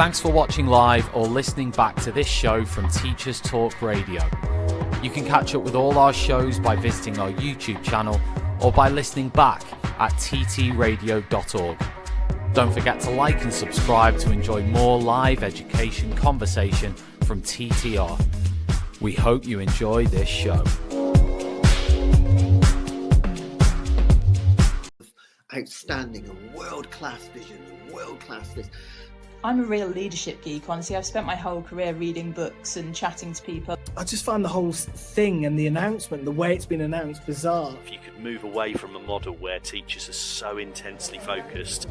Thanks for watching live or listening back to this show from Teachers Talk Radio. You can catch up with all our shows by visiting our YouTube channel or by listening back at ttradio.org. Don't forget to like and subscribe to enjoy more live education conversation from TTR. We hope you enjoy this show. Outstanding and world-class vision and world-class this. I'm a real leadership geek, honestly. I've spent my whole career reading books and chatting to people. I just find the whole thing and the announcement, the way it's been announced, bizarre. If you could move away from a model where teachers are so intensely focused.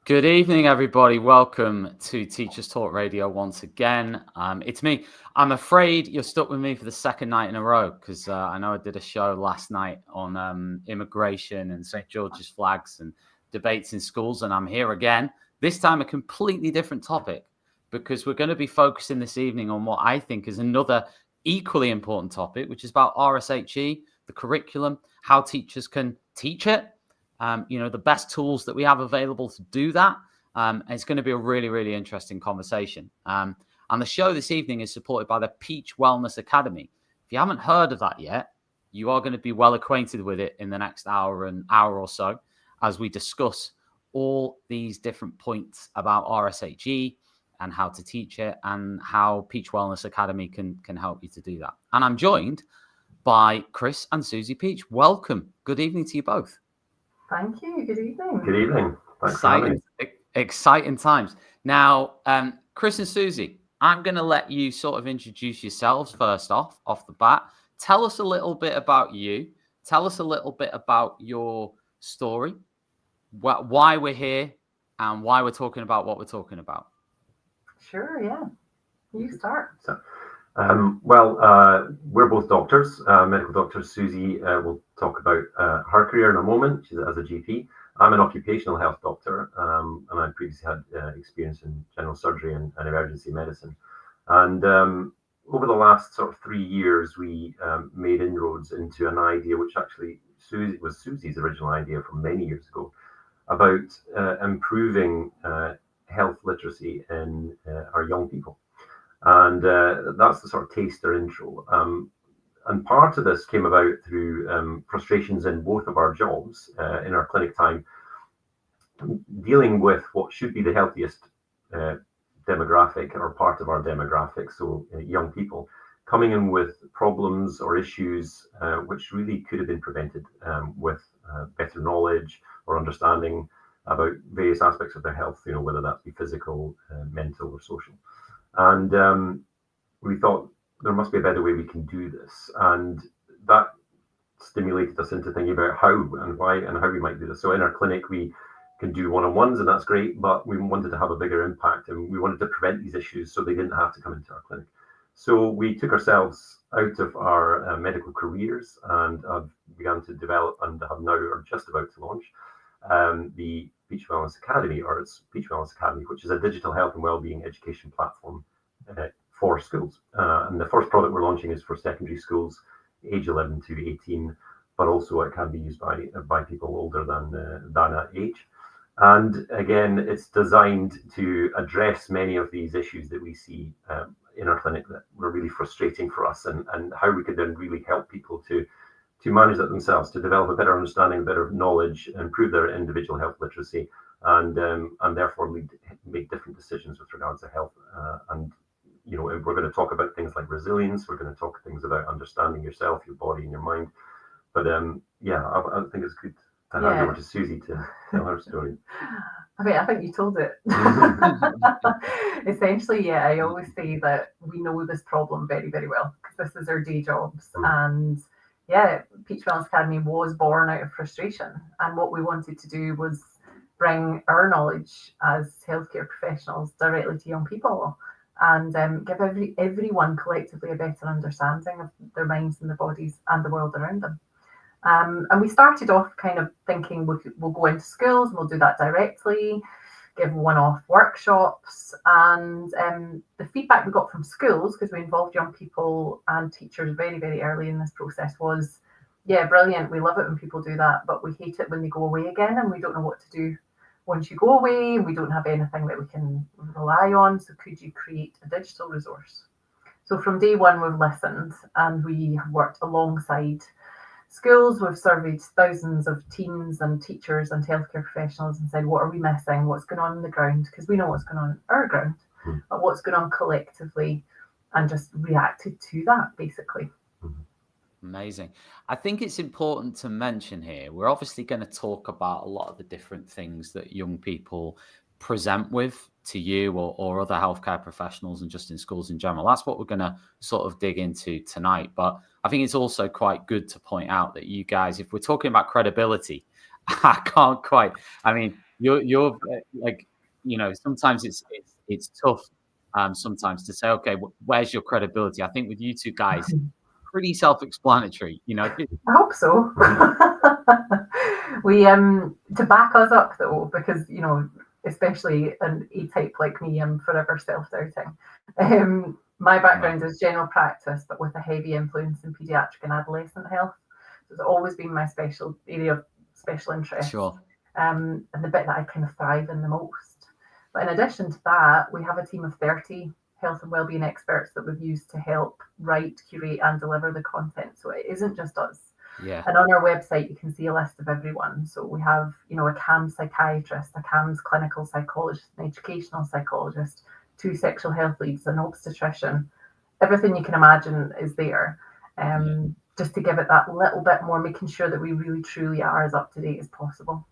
Good evening, everybody. Welcome to Teachers Talk Radio once again. It's me. I'm afraid you're stuck with me for the second night in a row because I know I did a show last night on immigration and St. George's flags and debates in schools, and I'm here again. This time a completely different topic because we're going to be focusing this evening on what I think is another equally important topic, which is about RSHE, the curriculum, how teachers can teach it. The best tools that we have available to do that. It's going to be a really, really interesting conversation. And the show this evening is supported by the Peach Wellness Academy. If you haven't heard of that yet, you are going to be well acquainted with it in the next hour or so as we discuss all these different points about RSHE and how to teach it and how Peach Wellness Academy can help you to do that. And I'm joined by Chris and Suzy Peach. Welcome. Good evening to you both. Thank you. Good evening. Good evening. Thanks for having me. Exciting times. Now, Chris and Suzy, I'm going to let you sort of introduce yourselves first off the bat. Tell us a little bit about you. Tell us a little bit about your story, why we're here, and why we're talking about what we're talking about. Sure, yeah. You start. We're both doctors, medical doctors. Suzy will talk about her career in a moment. She's as a GP. I'm an occupational health doctor, and I previously had experience in general surgery and emergency medicine. And over the last sort of 3 years, we made inroads into an idea, which actually was Suzy's original idea from many years ago, about improving health literacy in our young people. And that's the sort of taster intro. And part of this came about through frustrations in both of our jobs in our clinic time, dealing with what should be the healthiest demographic or part of our demographic, so young people, coming in with problems or issues which really could have been prevented with better knowledge or understanding about various aspects of their health, whether that be physical, mental or social. And we thought there must be a better way we can do this. And that stimulated us into thinking about how and why and how we might do this. So in our clinic, we can do one-on-ones, and that's great, but we wanted to have a bigger impact and we wanted to prevent these issues so they didn't have to come into our clinic. So we took ourselves out of our medical careers and began to develop and have now are just about to launch the Peach Wellness Academy, or it's Peach Wellness Academy, which is a digital health and wellbeing education platform for schools. And the first product we're launching is for secondary schools, age 11 to 18, but also it can be used by people older than that age. And again, it's designed to address many of these issues that we see in our clinic that were really frustrating for us, and how we could then really help people to manage that themselves, to develop a better understanding, better knowledge, improve their individual health literacy, and therefore make different decisions with regards to health. And we're going to talk about things like resilience. We're going to talk things about understanding yourself, your body, and your mind. But I think it's good to hand over to Suzy to tell her story. I think you told it. Essentially, I always say that we know this problem very, very well because this is our day jobs. And Peach Wellness Academy was born out of frustration. And what we wanted to do was bring our knowledge as healthcare professionals directly to young people and give everyone collectively a better understanding of their minds and their bodies and the world around them. And we started off kind of thinking we'll go into schools and we'll do that directly. give one-off workshops. And the feedback we got from schools, because we involved young people and teachers very, very early in this process, was, yeah, brilliant. We love it when people do that, but we hate it when they go away again and we don't know what to do once you go away. We don't have anything that we can rely on. So could you create a digital resource? So from day one, we've listened and we have worked alongside schools. We've surveyed thousands of teams and teachers and healthcare professionals and said, what are we missing? What's going on the ground? Because we know what's going on our ground, but what's going on collectively, and just reacted to that, basically. Amazing. I think it's important to mention here, we're obviously going to talk about a lot of the different things that young people present with to you or other healthcare professionals and just in schools in general. That's what we're going to sort of dig into tonight. But I think it's also quite good to point out that you guys, if we're talking about credibility, I can't quite, I mean, you're like, you know, sometimes it's tough sometimes to say, okay, where's your credibility? I think with you two guys, pretty self-explanatory, you know. I hope so. We to back us up though, because you know, especially an A-type like me, I'm forever self-doubting. My background is general practice, but with a heavy influence in paediatric and adolescent health. So it's always been my special area of special interest. Sure. And the bit that I kind of thrive in the most. But in addition to that, we have a team of 30 health and wellbeing experts that we've used to help write, curate, and deliver the content. So it isn't just us. Yeah. And on our website, you can see a list of everyone. So we have, you know, a CAMS psychiatrist, a CAMS clinical psychologist, an educational psychologist, 2 sexual health leads, an obstetrician. Everything you can imagine is there. Just to give it that little bit more, making sure that we really truly are as up to date as possible.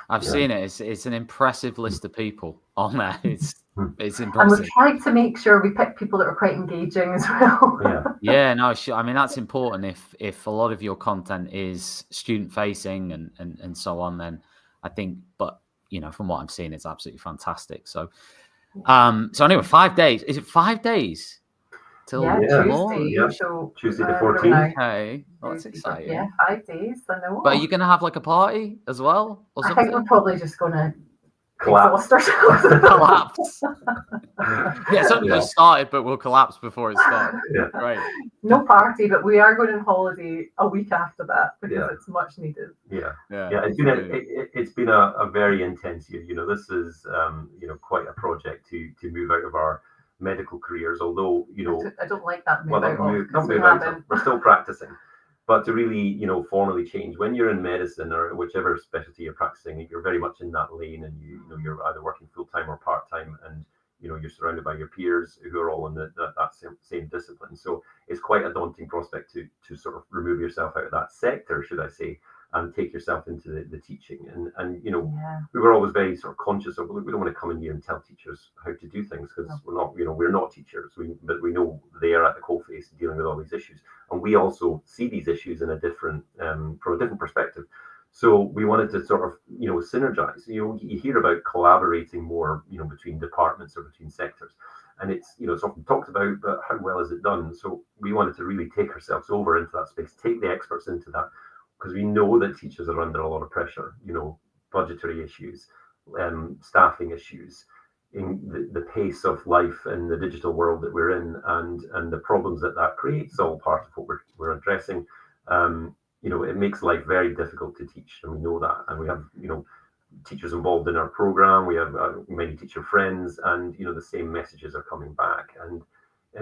I've seen it. It's an impressive list of people on there. It's impressive. And we've tried to make sure we pick people that are quite engaging as well. Yeah, no, sure. I mean, that's important. If a lot of your content is student facing and so on, then I think, but you know, from what I'm seeing, it's absolutely fantastic. So, so anyway, 5 days. Is it 5 days? Till Tuesday. So, Tuesday the 14th. Okay, well, that's exciting. Yeah, 5 days. I know. But are you going to have like a party as well, or I something? think we're probably just going to Collapse. exhaust ourselves. Collapse. Yeah, it's only just started, but we'll collapse before it starts. Yeah. Right. No party, but we are going on holiday a week after that because it's much needed. Yeah. Yeah. It's been a very intense year. You know, this is you know, quite a project to move out of our medical careers, although, you know, I don't like that well, not move out, we're still practicing, but to really, you know, formally change. When you're in medicine or whichever specialty you're practicing, you're very much in that lane, and you know, you're either working full-time or part-time, and you know, you're surrounded by your peers who are all in that same discipline. So it's quite a daunting prospect to sort of remove yourself out of that sector, should I say, and take yourself into the teaching. And you know, we were always very sort of conscious of, we don't want to come in here and tell teachers how to do things, because we're not teachers, but we know they are at the coalface dealing with all these issues, and we also see these issues in a different from a different perspective. So we wanted to sort of, you know, synergize. You know, you hear about collaborating more, you know, between departments or between sectors, and it's, you know, it's often talked about, but how well is it done? So we wanted to really take ourselves over into that space, take the experts into that, because we know that teachers are under a lot of pressure, you know, budgetary issues, staffing issues, in the pace of life in the digital world that we're in, and the problems that creates, all part of what we're addressing. You know, it makes life very difficult to teach, and we know that. And we have, you know, teachers involved in our program. We have many teacher friends, and you know, the same messages are coming back. And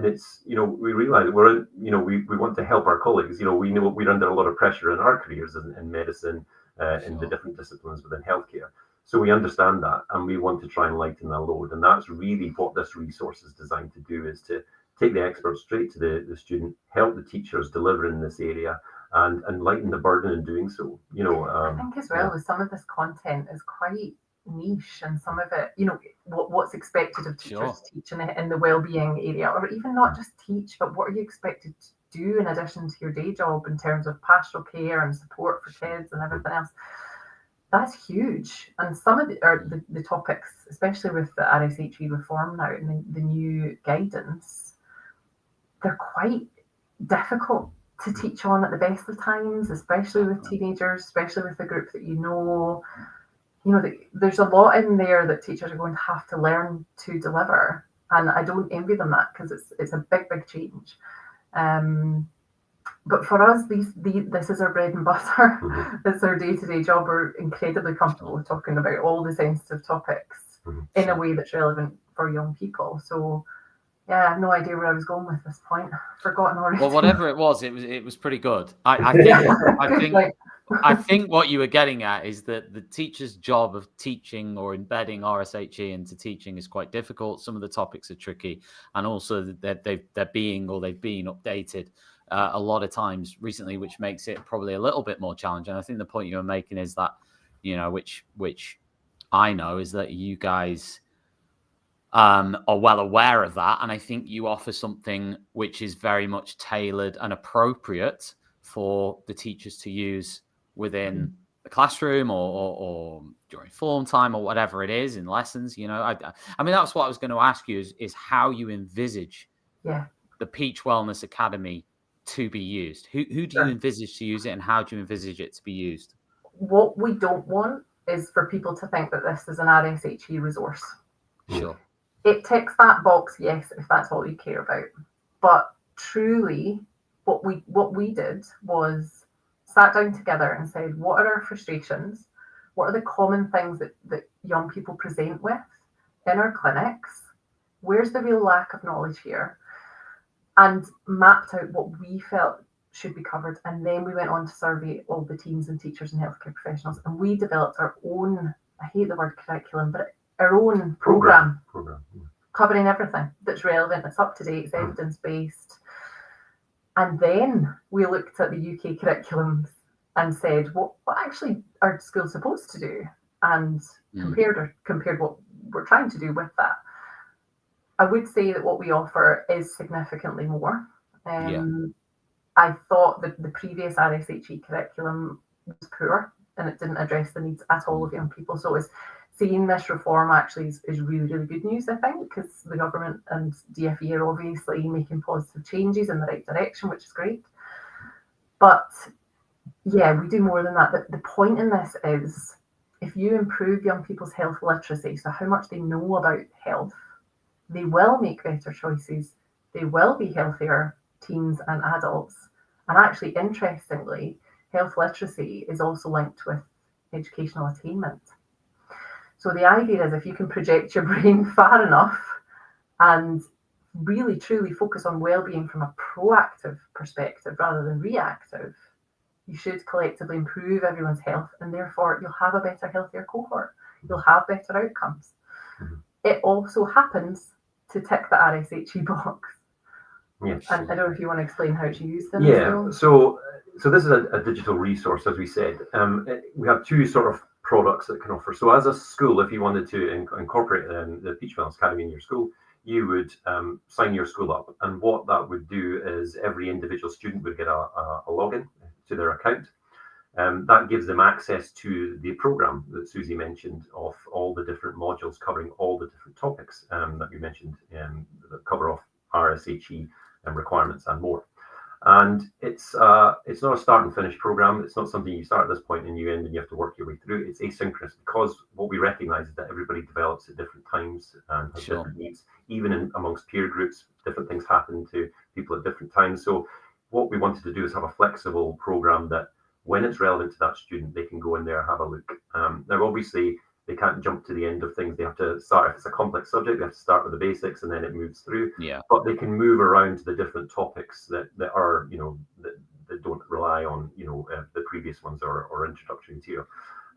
it's, you know, we realize we're, you know, we want to help our colleagues. You know, we know we're under a lot of pressure in our careers in medicine, in the different disciplines within healthcare. So we understand that, and we want to try and lighten that load. And that's really what this resource is designed to do, is to take the experts straight to the student, help the teachers deliver in this area, and lighten the burden in doing so. You know, I think as well, with some of this content is quite niche, and some of it, you know, what's expected of teachers to teach in the wellbeing area, or even not just teach, but what are you expected to do in addition to your day job in terms of pastoral care and support for kids and everything else. That's huge. And some of the topics, especially with the RSHE reform now and the new guidance, they're quite difficult to teach on at the best of times, especially with teenagers, especially with a group that you know. there's a lot in there that teachers are going to have to learn to deliver, and I don't envy them that, because it's a big change. But for us, this is our bread and butter. It's our day-to-day job. We're incredibly comfortable with talking about all the sensitive topics in a way that's relevant for young people. So yeah, I have no idea where I was going with this point. I've forgotten already. Well, whatever it was pretty good. I think what you were getting at is that the teacher's job of teaching or embedding RSHE into teaching is quite difficult. Some of the topics are tricky, and also that they've been updated a lot of times recently, which makes it probably a little bit more challenging. I think the point you were making is that, which I know, is that you guys are well aware of that, and I think you offer something which is very much tailored and appropriate for the teachers to use within the classroom or during form time or whatever it is in lessons. I mean, that's what I was going to ask you is how you envisage the Peach Wellness Academy to be used. Who do you envisage to use it, and how do you envisage it to be used? What we don't want is for people to think that this is an RSHE resource. Sure. It ticks that box, yes, if that's all you care about. But truly, what we did was sat down together and said, what are our frustrations? What are the common things that young people present with in our clinics? Where's the real lack of knowledge here? And mapped out what we felt should be covered. And then we went on to survey all the teams and teachers and healthcare professionals. And we developed our own, I hate the word curriculum, but our own program. Covering everything that's relevant, it's up to date, it's evidence-based. And then we looked at the UK curriculums and said, what actually are schools supposed to do? And compared what we're trying to do with that. I would say that what we offer is significantly more. I thought that the previous RSHE curriculum was poor, and it didn't address the needs at all of young people. So seeing this reform actually is really good news, I think, because the government and DfE are obviously making positive changes in the right direction, which is great. But yeah, we do more than that. The point in this is, if you improve young people's health literacy, so how much they know about health, they will make better choices. They will be healthier teens and adults. And actually, interestingly, health literacy is also linked with educational attainment. So the idea is, if you can project your brain far enough and really truly focus on well-being from a proactive perspective rather than reactive, you should collectively improve everyone's health, and therefore you'll have a better, healthier cohort. You'll have better outcomes. It also happens to tick the RSHE box. Yes. And I don't know if you want to explain how to use them. Yeah. So this is a digital resource, as we said. We have two sort of products that can offer. So as a school, if you wanted to incorporate the Peach Wellness Academy in your school, you would sign your school up. And what that would do is every individual student would get a login to their account. That gives them access to the program that Suzy mentioned, of all the different modules covering all the different topics that you mentioned that cover off RSHE and requirements and more. And it's not a start and finish program. It's not something you start at this point and you end and you have to work your way through. It's asynchronous, because what we recognize is that everybody develops at different times and has different needs. Even amongst peer groups, different things happen to people at different times. So what we wanted to do is have a flexible program that, when it's relevant to that student, they can go in there and have a look. Now, obviously, they can't jump to the end of things. They have to start, if it's a complex subject, they have to start with the basics and then it moves through. Yeah. But they can move around to the different topics that are, that don't rely on, the previous ones or introductory material.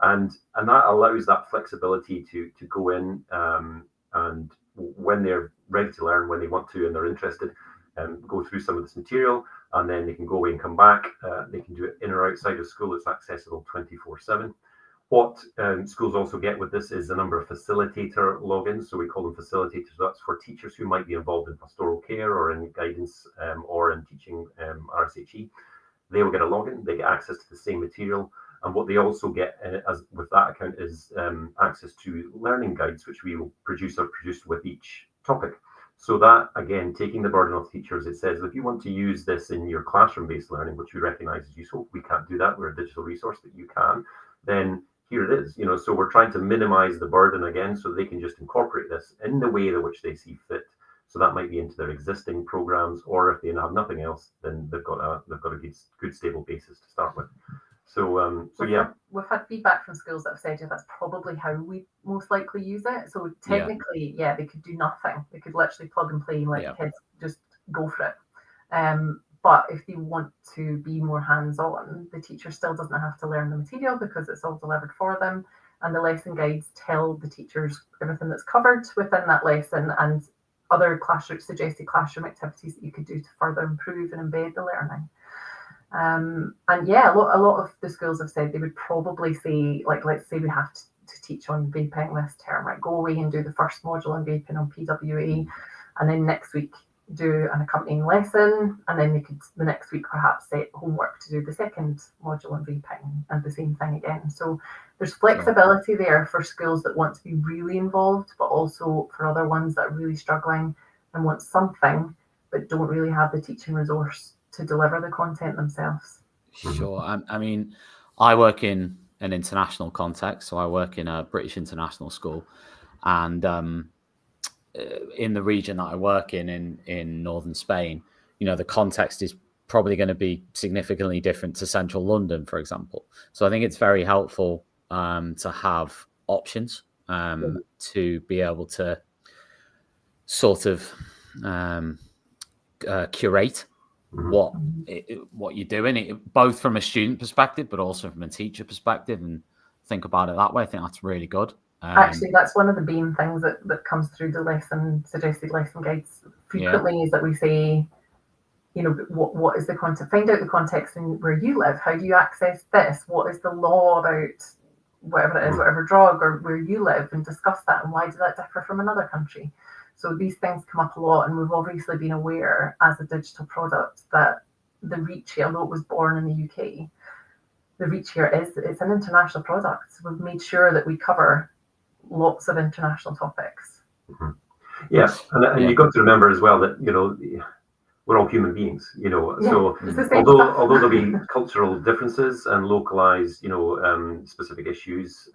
And that allows that flexibility to go in and when they're ready to learn, when they want to and they're interested, go through some of this material, and then they can go away and come back. They can do it in or outside of school. It's accessible 24/7. What schools also get with this is a number of facilitator logins. So we call them facilitators. That's for teachers who might be involved in pastoral care or in guidance or in teaching RSHE. They will get a login. They get access to the same material. And what they also get as with that account is access to learning guides, which we will produce with each topic. So that, again, taking the burden off teachers, it says, if you want to use this in your classroom-based learning, which we recognize is useful, we can't do that. We're a digital resource, but you can. Then here it is, so we're trying to minimize the burden again, so they can just incorporate this in the way in which they see fit. So that might be into their existing programs, or if they have nothing else, then they've got a good stable basis to start with. So we've had feedback from schools that have said, yeah, that's probably how we most likely use it. So technically, they could do nothing. They could literally plug and play and let kids just go for it. But if they want to be more hands-on, the teacher still doesn't have to learn the material because it's all delivered for them. And the lesson guides tell the teachers everything that's covered within that lesson and other suggested classroom activities that you could do to further improve and embed the learning. And a lot of the schools have said they would probably say, like, let's say we have to teach on vaping this term, right? Go away and do the first module on vaping on PWA, and then next week do an accompanying lesson, and then they could the next week perhaps set homework to do the second module on vaping, and the same thing again. So there's flexibility there for schools that want to be really involved, but also for other ones that are really struggling and want something but don't really have the teaching resource to deliver the content themselves. Sure. I mean, I work in an international context, so I work in a British international school, and in the region that I work in northern Spain, the context is probably going to be significantly different to central London, for example. So I think it's very helpful to have options to be able to sort of curate what you're doing, both from a student perspective, but also from a teacher perspective, and think about it that way. I think that's really good. Actually, that's one of the main things that comes through the suggested lesson guides frequently is that we say, what is the content? Find out the context in where you live. How do you access this? What is the law about whatever it is, whatever drug, or where you live, and discuss that. And why does that differ from another country? So these things come up a lot, and we've obviously been aware as a digital product that the reach here, although it was born in the UK, the reach here it's an international product. So we've made sure that we cover lots of international topics. Yes, and you've got to remember as well that we're all human beings, so although there'll be cultural differences and localized specific issues,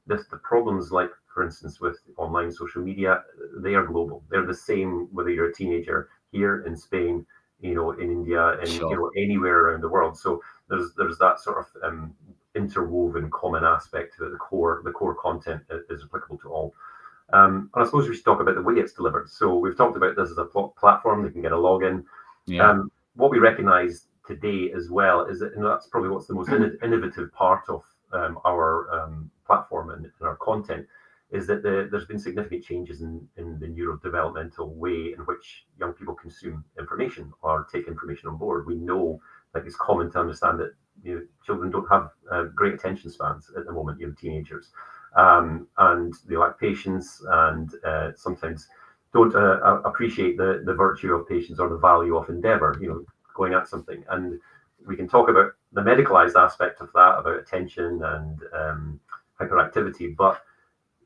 the problems, like for instance with online social media, they are global. They're the same whether you're a teenager here in Spain, in India, and anywhere around the world. So there's that sort of interwoven common aspect that the core content is applicable to all. And I suppose we should talk about the way it's delivered. So we've talked about this as a platform. They can get a login. What we recognize today as well is that, that's probably what's the most innovative part of our platform and our content, is that there's been significant changes in the neurodevelopmental way in which young people consume information or take information on board. We know, like, it's common to understand that children don't have great attention spans at the moment, teenagers. And they lack patience, and sometimes don't appreciate the virtue of patience or the value of endeavor, going at something. And we can talk about the medicalized aspect of that, about attention and hyperactivity, but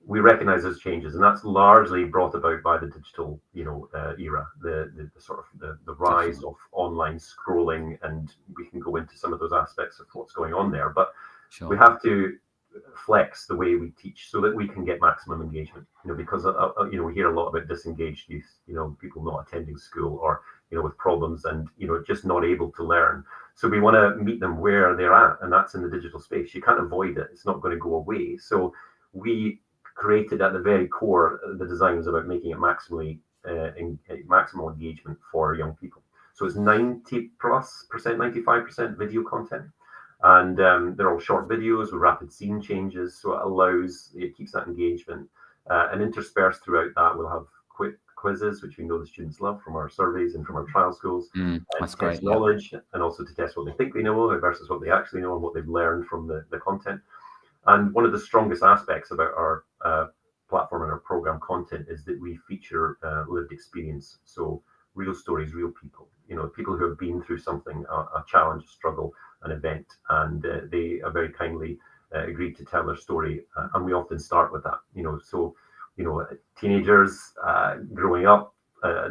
we recognize those changes, and that's largely brought about by the digital era, the sort of the rise of online scrolling, and we can go into some of those aspects of what's going on there. But we have to flex the way we teach so that we can get maximum engagement, because we hear a lot about disengaged youth, people not attending school, or with problems and just not able to learn. So we want to meet them where they're at, and that's in the digital space. You can't avoid it. It's not going to go away. So we created at the very core, the design was about making it maximal engagement for young people. So it's 90+%, 95% video content. And they're all short videos with rapid scene changes, so it keeps that engagement. And interspersed throughout that, we'll have quick quizzes, which we know the students love from our surveys and from our trial schools. That's to great. test knowledge, and also to test what they think they know versus what they actually know and what they've learned from the content. And one of the strongest aspects about our platform and our program content is that we feature lived experience. So real stories, real people, people who have been through something, a challenge, a struggle, an event, and they are very kindly agreed to tell their story. And we often start with that, teenagers growing up,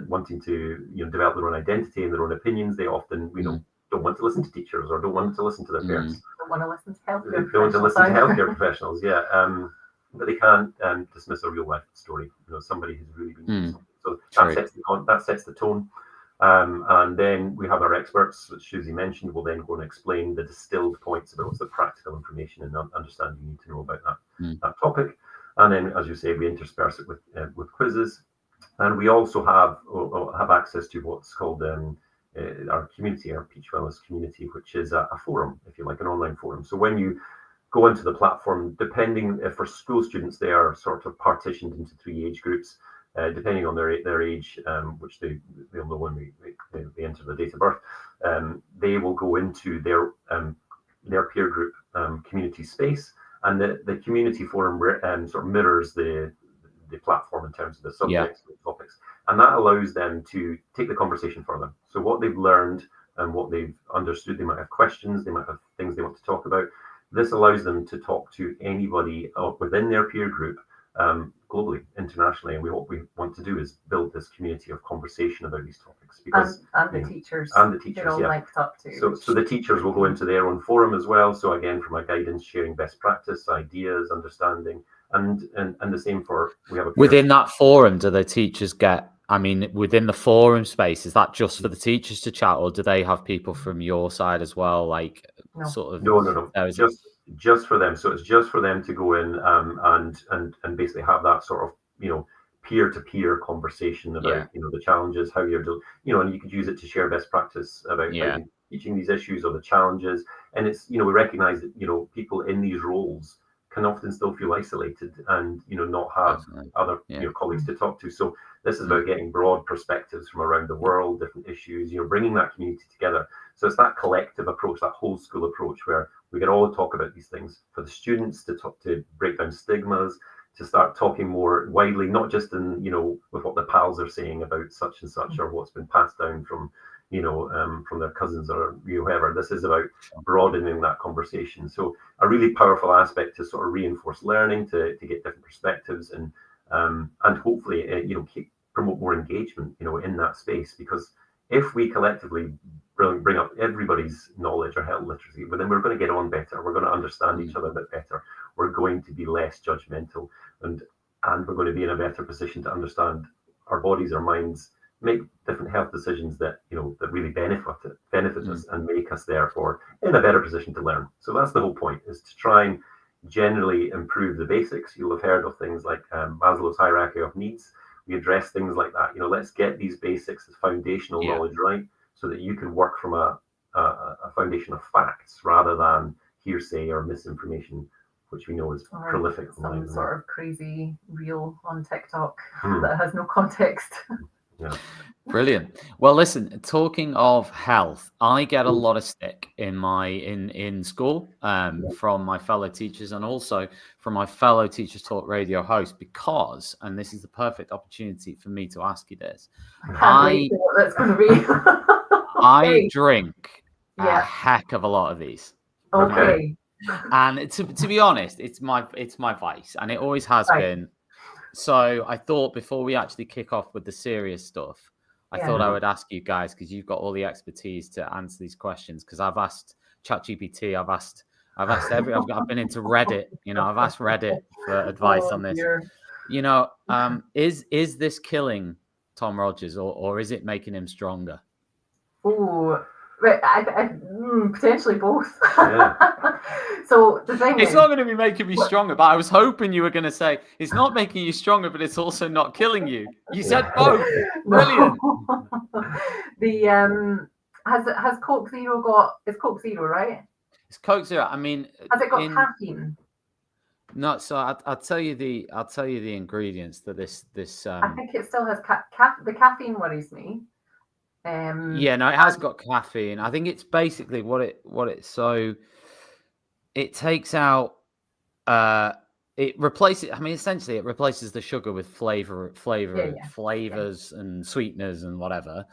wanting to develop their own identity and their own opinions. They often, don't don't want to listen to teachers or don't want to listen to their parents. Don't want to listen to healthcare They don't want to listen to healthcare professionals, yeah. But they can't dismiss a real life story. Somebody who's really been through something. So that sets the tone. And then we have our experts, which Suzy mentioned, will then go and explain the distilled points about what's the practical information and understanding you need to know about that topic. And then, as you say, we intersperse it with quizzes. And we also have access to what's called our community, our Peach Wellness community, which is a forum, if you like, an online forum. So when you go into the platform, depending for school students, they are sort of partitioned into 3 age groups. Depending on their age, which they'll know when they enter the date of birth, they will go into their peer group community space, and the community forum sort of mirrors the platform in terms of the subjects and the topics, and that allows them to take the conversation further. So what they've learned and what they've understood, they might have questions, they might have things they want to talk about. This allows them to talk to anybody within their peer group, globally, internationally, and what we want to do is build this community of conversation about these topics. Because and the teachers, they're all linked up to. So the teachers will go into their own forum as well. So again, from a guidance, sharing best practice, ideas, understanding, and the same for within that forum. Do the teachers get? I mean, within the forum space, is that just for the teachers to chat, or do they have people from your side as well? Like, sort of. No. Just for them. So it's just for them to go in and basically have that sort of peer-to-peer conversation about the challenges, how you're doing, and you could use it to share best practice about how you're teaching these issues or the challenges. And it's we recognize that people in these roles can often still feel isolated and not have other colleagues to talk to. So this is about getting broad perspectives from around the world, different issues, bringing that community together. So it's that collective approach, that whole school approach, where we can all talk about these things, for the students to break down stigmas, to start talking more widely, not just in with what the pals are saying about such and such, or what's been passed down from from their cousins or whoever. This is about broadening that conversation. So a really powerful aspect to sort of reinforce learning, to get different perspectives, and hopefully promote more engagement in that space. Because if we collectively bring up everybody's knowledge or health literacy, but then we're going to get on better. We're going to understand each other a bit better. We're going to be less judgmental, and we're going to be in a better position to understand our bodies, our minds, make different health decisions that that really benefit us and make us therefore in a better position to learn. So that's the whole point, is to try and generally improve the basics. You'll have heard of things like Maslow's hierarchy of needs. We address things like that. Let's get these basics, this foundational knowledge right, so that you can work from a foundation of facts rather than hearsay or misinformation, which we know is prolific. Some sort of crazy reel on TikTok that has no context. Yeah. Brilliant. Well, listen, talking of health, I get a lot of stick in school from my fellow teachers and also from my fellow Teachers Talk Radio hosts, because, and this is the perfect opportunity for me to ask you this, I drink a heck of a lot of these. Okay. And to be honest, it's my vice, and it always has been. So I thought before we actually kick off with the serious stuff, I thought I would ask you guys, because you've got all the expertise to answer these questions. Because I've asked ChatGPT, I've asked I've been into Reddit. I've asked Reddit for advice on this. Is this killing Tom Rogers, or is it making him stronger? Oh, right. I potentially both. Yeah. So the thing it's not going to be making me stronger, but I was hoping you were going to say it's not making you stronger, but it's also not killing you. You said both. Brilliant. Has Coke Zero got? It's Coke Zero, right? It's Coke Zero. I mean, has it got caffeine? No. So I'll tell you the ingredients to this. I think it still has the caffeine worries me. No, it has got caffeine. I think it's basically it takes out it replaces. I mean, essentially, it replaces the sugar with flavors and sweeteners and whatever.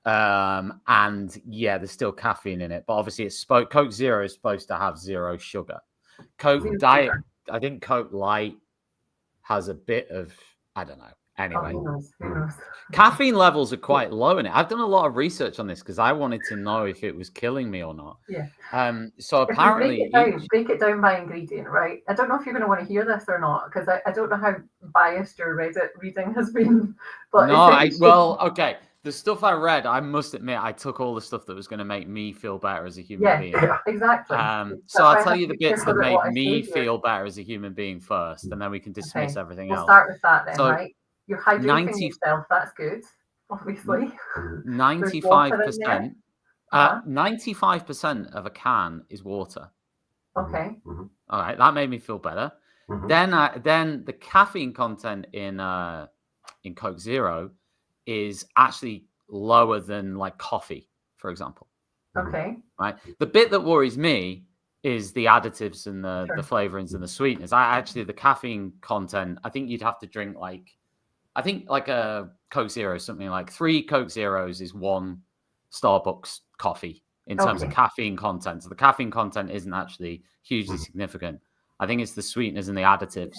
And there's still caffeine in it, but obviously Coke Zero is supposed to have zero sugar. Coke Diet, I think Coke Light has a bit of, I don't know. Anyway, who knows? Who knows? caffeine levels are quite low in it. I've done a lot of research on this because I wanted to know if it was killing me or not. Yeah. So If we apparently, break it down by ingredient, right? I don't know if you're going to want to hear this or not, because I don't know how biased your Reddit reading has been. But okay. The stuff I read, I must admit, I took all the stuff that was going to make me feel better as a human being. Yeah, exactly. So I'll tell you the bits that made me feel better as a human being first, and then we can dismiss everything else. We'll start with that then, So, right? You're hydrating yourself. That's good, obviously. 95%. 95% of a can is water. Okay. All right, that made me feel better. Then the caffeine content in Coke Zero is actually lower than like coffee, for example. Okay. Right. The bit that worries me is the additives and the flavorings and the sweeteners. The caffeine content, I think you'd have to drink like a Coke Zero, something like 3 Coke Zeros is 1 Starbucks coffee in terms of caffeine content. So the caffeine content isn't actually hugely significant. I think it's the sweeteners and the additives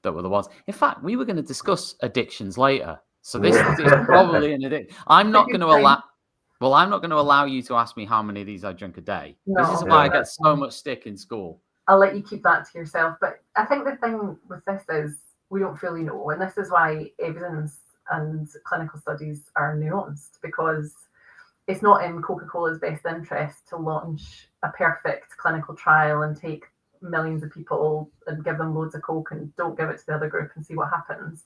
that were the ones. In fact, we were going to discuss addictions later. So this is probably an addiction. I'm not going to allow you to ask me how many of these I drink a day. No, this is why I get so much stick in school. I'll let you keep that to yourself. But I think the thing with this is we don't fully know. And this is why evidence and clinical studies are nuanced, because it's not in Coca-Cola's best interest to launch a perfect clinical trial and take millions of people and give them loads of Coke and don't give it to the other group and see what happens.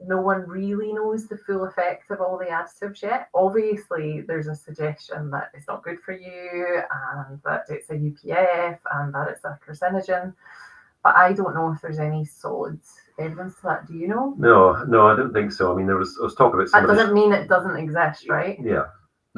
No one really knows the full effect of all the additives yet. Obviously, there's a suggestion that it's not good for you and that it's a UPF and that it's a carcinogen. But I don't know if there's any solid evidence to that. Do you know? No, I don't think so. I mean, there was talk about some that doesn't mean it doesn't exist, right? Yeah.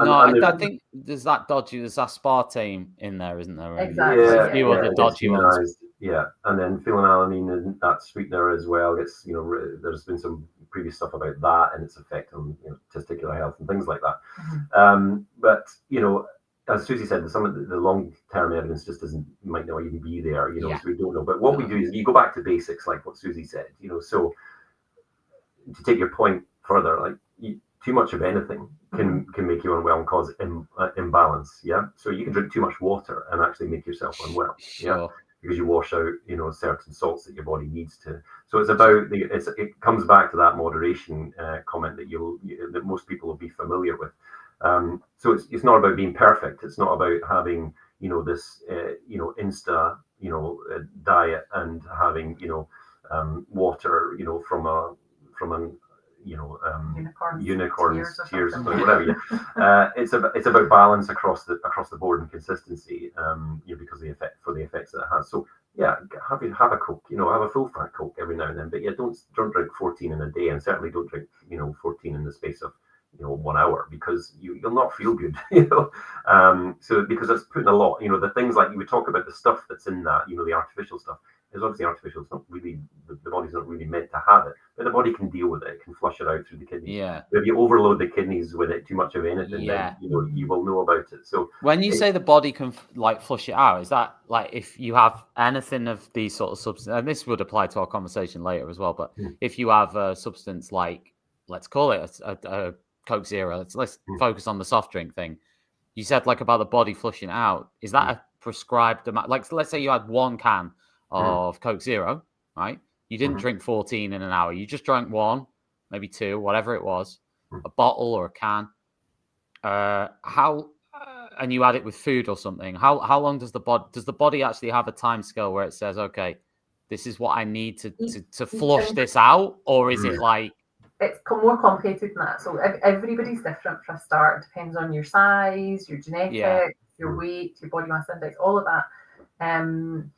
I think there's that aspartame in there, isn't there? Exactly. There's a few other dodgy ones. Yeah, and then phenylalanine and that sweetener as well. It's there's been some previous stuff about that and its effect on testicular health and things like that. But as Suzy said, some of the long-term evidence just might not even be there. So we don't know. But what we do is you go back to basics, like what Suzy said. So to take your point further, like too much of anything can make you unwell and cause imbalance. Yeah, so you can drink too much water and actually make yourself unwell. Yeah, because you wash out certain salts that your body needs to. So it's about it comes back to that moderation comment that most people will be familiar with. So it's not about being perfect. It's not about having this insta diet and having water from an unicorn's tears or whatever. It's about balance across the board and consistency. Because the effects that it has. So yeah, have a Coke. Have a full fat Coke every now and then. But yeah, don't drink 14 in a day, and certainly don't drink 14 in the space of 1 hour, because you'll not feel good. So because it's putting a lot. The things like you would talk about, the stuff that's in that. The artificial stuff is obviously artificial. It's not really the body's not really meant to have it, but the body can deal with it. It can flush it out through the kidneys. Yeah. But if you overload the kidneys with it too much of anything, then you will know about it. So when you say the body can flush it out, is that like if you have anything of these sort of substances, and this would apply to our conversation later as well, but if you have a substance like, let's call it a Coke Zero, let's focus on the soft drink thing. You said like about the body flushing out. Is that a prescribed amount? Like, let's say you had 1 can of Coke Zero, right? You didn't drink 14 in an hour. You just drank 1, maybe 2, whatever it was, a bottle or a can. And you add it with food or something. How long does the body actually have a time scale where it says, okay, this is what I need to flush this out, or is it like? It's more complicated than that. So everybody's different for a start. It depends on your size, your genetics, your weight, your body mass index, all of that. And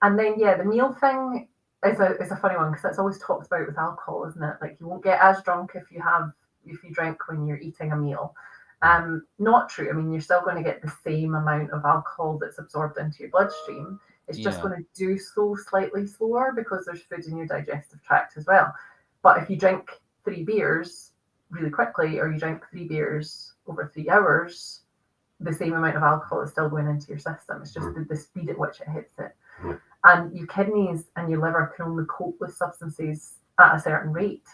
then the meal thing is a funny one, because it's always talked about with alcohol, isn't it? Like you won't get as drunk if you drink when you're eating a meal. Not true. I mean, you're still going to get the same amount of alcohol that's absorbed into your bloodstream. It's just going to do so slightly slower because there's food in your digestive tract as well. But if you drink 3 beers really quickly, or you drink 3 beers over 3 hours, the same amount of alcohol is still going into your system. It's just the speed at which it hits it. And your kidneys and your liver can only cope with substances at a certain rate.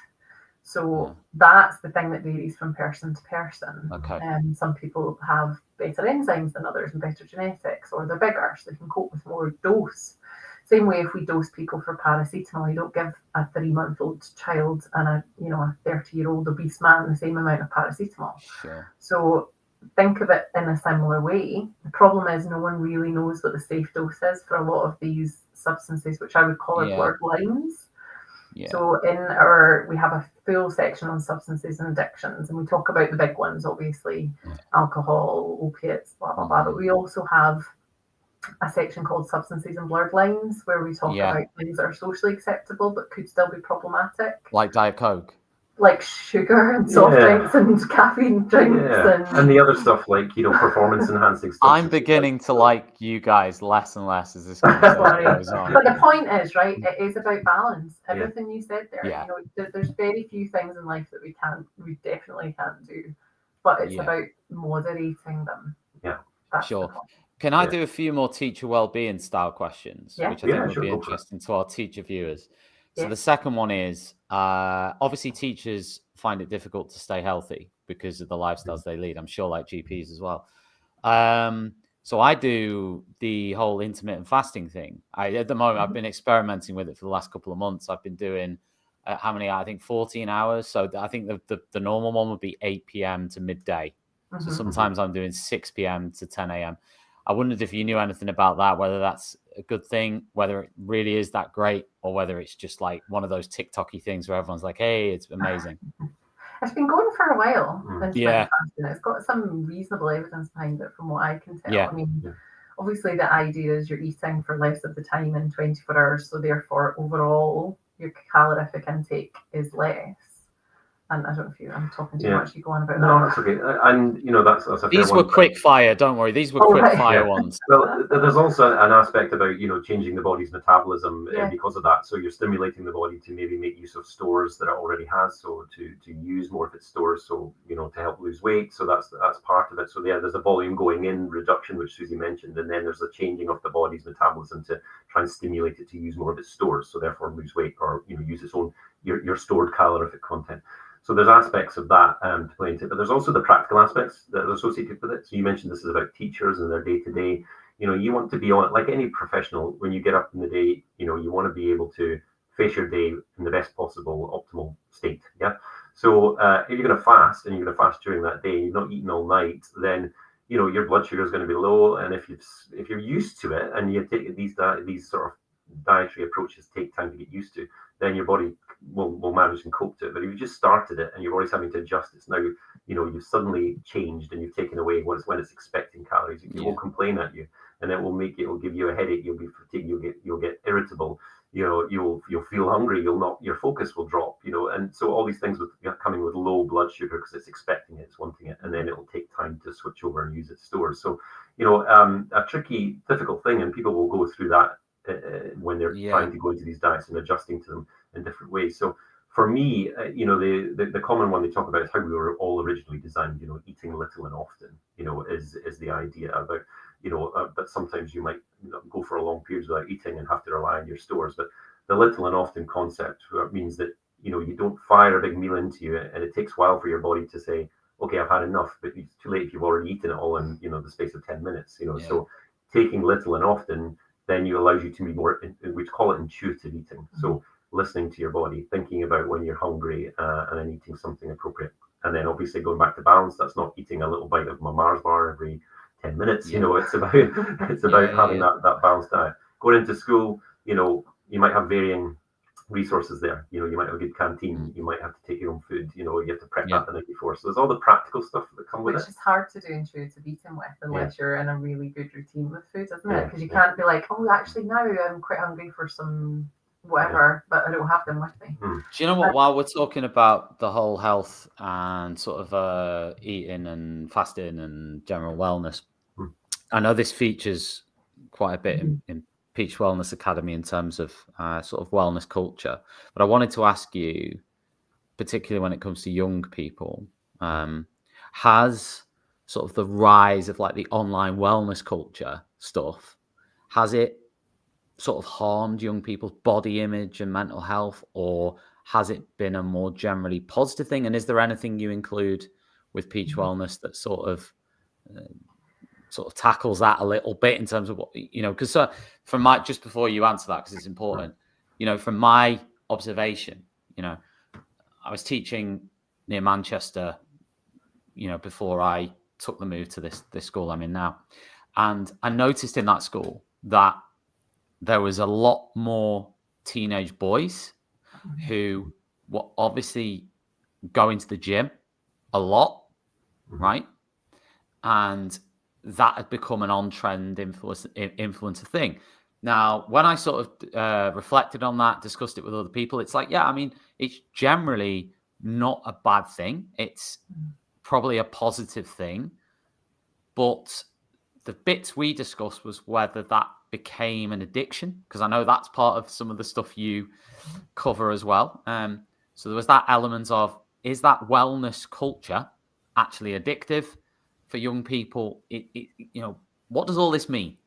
So that's the thing that varies from person to person. Okay. Some people have better enzymes than others and better genetics, or they're bigger, so they can cope with more dose. Same way, if we dose people for paracetamol, you don't give a 3-month-old child and a 30-year-old obese man the same amount of paracetamol. Sure. So think of it in a similar way. The problem is no one really knows what the safe dose is for a lot of these substances, which I would call our blurred lines. Yeah. So we have a full section on substances and addictions, and we talk about the big ones, obviously, alcohol, opiates, blah, blah, blah. But we also have a section called substances and blurred lines, where we talk about things that are socially acceptable but could still be problematic. Like Diet Coke. Like sugar and soft drinks and caffeine drinks and the other stuff like performance enhancing stuff. I'm beginning to like you guys less and less as this conversation goes on. But the point is, right, it is about balance. Everything you said there, there's very few things in life that we definitely can't do, but it's about moderating them. That's sure. Can I do a few more teacher well-being style questions, which I think would be interesting to our teacher viewers? So the second one is, obviously teachers find it difficult to stay healthy because of the lifestyles they lead. I'm sure like GPs as well. So I do the whole intermittent fasting thing. At the moment, I've been experimenting with it for the last couple of months. I've been doing, how many? I think 14 hours. So I think the normal one would be 8 p.m. to midday. So sometimes I'm doing 6 p.m. to 10 a.m. I wondered if you knew anything about that, whether that's a good thing, whether it really is that great, or whether it's just like one of those TikTok-y things where everyone's like, hey, it's amazing. It's been going for a while. It's got some reasonable evidence behind it from what I can tell. I mean, obviously the idea is you're eating for less of the time in 24 hours, so therefore overall your calorific intake is less. And I don't know if I'm talking too much. You go on about that. No, that's okay. And that's a fair These were quick fire. Don't worry. These were quick fire ones. Well, there's also an aspect about changing the body's metabolism because of that. So you're stimulating the body to maybe make use of stores that it already has. So to use more of its stores. So to help lose weight. So that's part of it. So there's a volume going in reduction, which Suzy mentioned, and then there's a changing of the body's metabolism to try and stimulate it to use more of its stores. So therefore lose weight or use its own your stored calorific content. So there's aspects of that to play into it, but there's also the practical aspects that are associated with it. So you mentioned this is about teachers and their day-to-day. You want to be on it like any professional. When you get up in the day, you want to be able to face your day in the best possible optimal state. Yeah. So if you're going to fast and you're going to fast during that day, you're not eating all night, then your blood sugar is going to be low. And if you're used to it and you take these sort of dietary approaches take time to get used to, then your body will manage and cope to it. But if you just started it and your body's having to adjust, it's now you've suddenly changed and you've taken away when it's expecting calories. It will complain at you, and it will give you a headache. You'll be fatigued. You'll get irritable. You'll feel hungry. Your focus will drop. And so all these things coming with low blood sugar because it's expecting it, it's wanting it, and then it will take time to switch over and use its stores. So a tricky, difficult thing, and people will go through that when they're trying to go into these diets and adjusting to them in different ways. So for me, the common one they talk about is how we were all originally designed. Eating little and often, is the idea about, but sometimes you might go for a long period without eating and have to rely on your stores. But the little and often concept means that you don't fire a big meal into you, and it takes a while for your body to say, okay, I've had enough. But it's too late if you've already eaten it all in the space of 10 minutes. So taking little and often then allows you to be more, we call it intuitive eating. So listening to your body, thinking about when you're hungry, and then eating something appropriate. And then obviously going back to balance, that's not eating a little bite of my Mars bar every 10 minutes. It's about having that balanced diet. Going into school, you might have varying resources there. You might have a good canteen. You might have to take your own food. You have to prep that the night before. So there's all the practical stuff that come with it. Which is hard to do intuitive eating with unless you're in a really good routine with food, isn't it? Because you can't be like, oh, actually now I'm quite hungry for some whatever, but I don't have them with me. Do you know what? While we're talking about the whole health and sort of eating and fasting and general wellness, I know this features quite a bit in Peach Wellness Academy in terms of sort of wellness culture. But I wanted to ask you, particularly when it comes to young people, has sort of the rise of like the online wellness culture stuff, has it sort of harmed young people's body image and mental health, or has it been a more generally positive thing? And is there anything you include with Peach Wellness that sort of tackles that a little bit in terms of what, because from my, just before you answer that, because it's important, from my observation, I was teaching near Manchester, before I took the move to this school I'm in now. And I noticed in that school that there was a lot more teenage boys who were obviously going to the gym a lot, right? And that had become an on-trend influencer thing. Now, when I sort of reflected on that, discussed it with other people, it's like, yeah, I mean, it's generally not a bad thing. It's probably a positive thing. But the bits we discussed was whether that became an addiction, because I know that's part of some of the stuff you cover as well. So there was that element of, is that wellness culture actually addictive for young people? What does all this mean?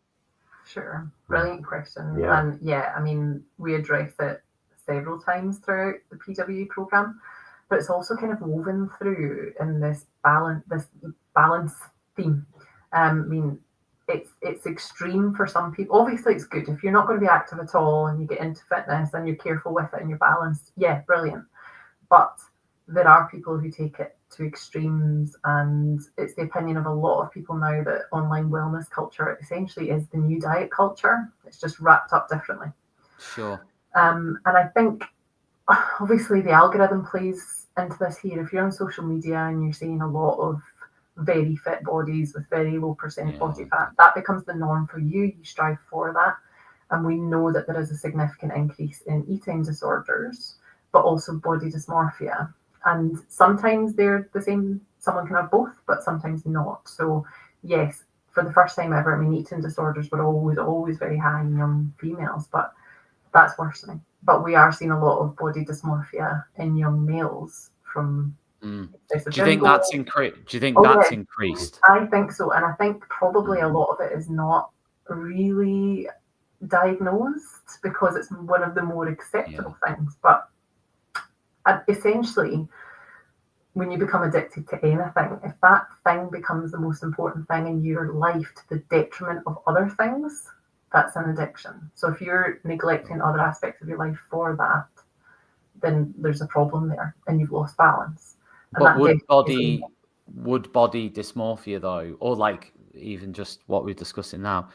Sure, brilliant question. Yeah. And yeah, I mean, we address it several times throughout the PWE program, but it's also kind of woven through in this balance theme. I mean, it's extreme for some people. Obviously, it's good if you're not going to be active at all and you get into fitness and you're careful with it and you're balanced. Yeah, brilliant. But there are people who take it to extremes, and it's the opinion of a lot of people now that online wellness culture essentially is the new diet culture. It's just wrapped up differently. Sure. And I think obviously the algorithm plays into this here. If you're on social media and you're seeing a lot of very fit bodies with very low percent body fat, that becomes the norm for you. You strive for that. And we know that there is a significant increase in eating disorders, but also body dysmorphia. And sometimes they're the same. Someone can have both, but sometimes not. So yes, for the first time ever, I mean, eating disorders were always very high in young females, but that's worsening. But we are seeing a lot of body dysmorphia in young males from. Do you think that's increased? Do you think that's increased? I think so, and I think probably a lot of it is not really diagnosed because it's one of the more acceptable things. But essentially, when you become addicted to anything, if that thing becomes the most important thing in your life to the detriment of other things, that's an addiction. So if you're neglecting other aspects of your life for that, then there's a problem there and you've lost balance. And but would body dysmorphia though, or like even just what we're discussing now,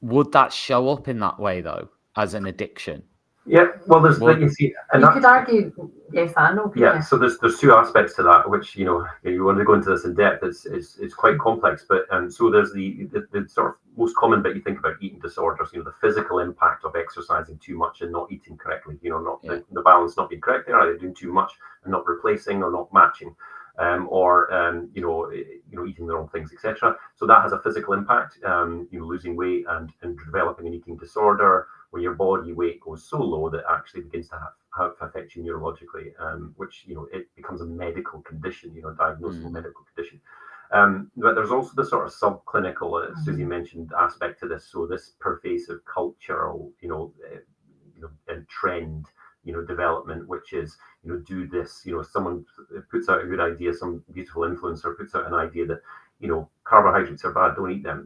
would that show up in that way though as an addiction? Yeah, well, there's you see, and you could argue yes and no. Yeah, so there's two aspects to that, which you want to go into this in depth. It's quite complex, but so there's the sort of most common bit you think about eating disorders. The physical impact of exercising too much and not eating correctly. The balance not being correct. They're either doing too much and not replacing or not matching, or eating the wrong things, etc. So that has a physical impact. Losing weight and developing an eating disorder, where your body weight goes so low that actually begins to have affect you neurologically, which it becomes a medical condition, diagnosable medical condition. But there's also the sort of subclinical, as Suzy mentioned, aspect to this. So this pervasive cultural, and trend, development, which is, do this. Someone puts out a good idea, some beautiful influencer puts out an idea that carbohydrates are bad, don't eat them,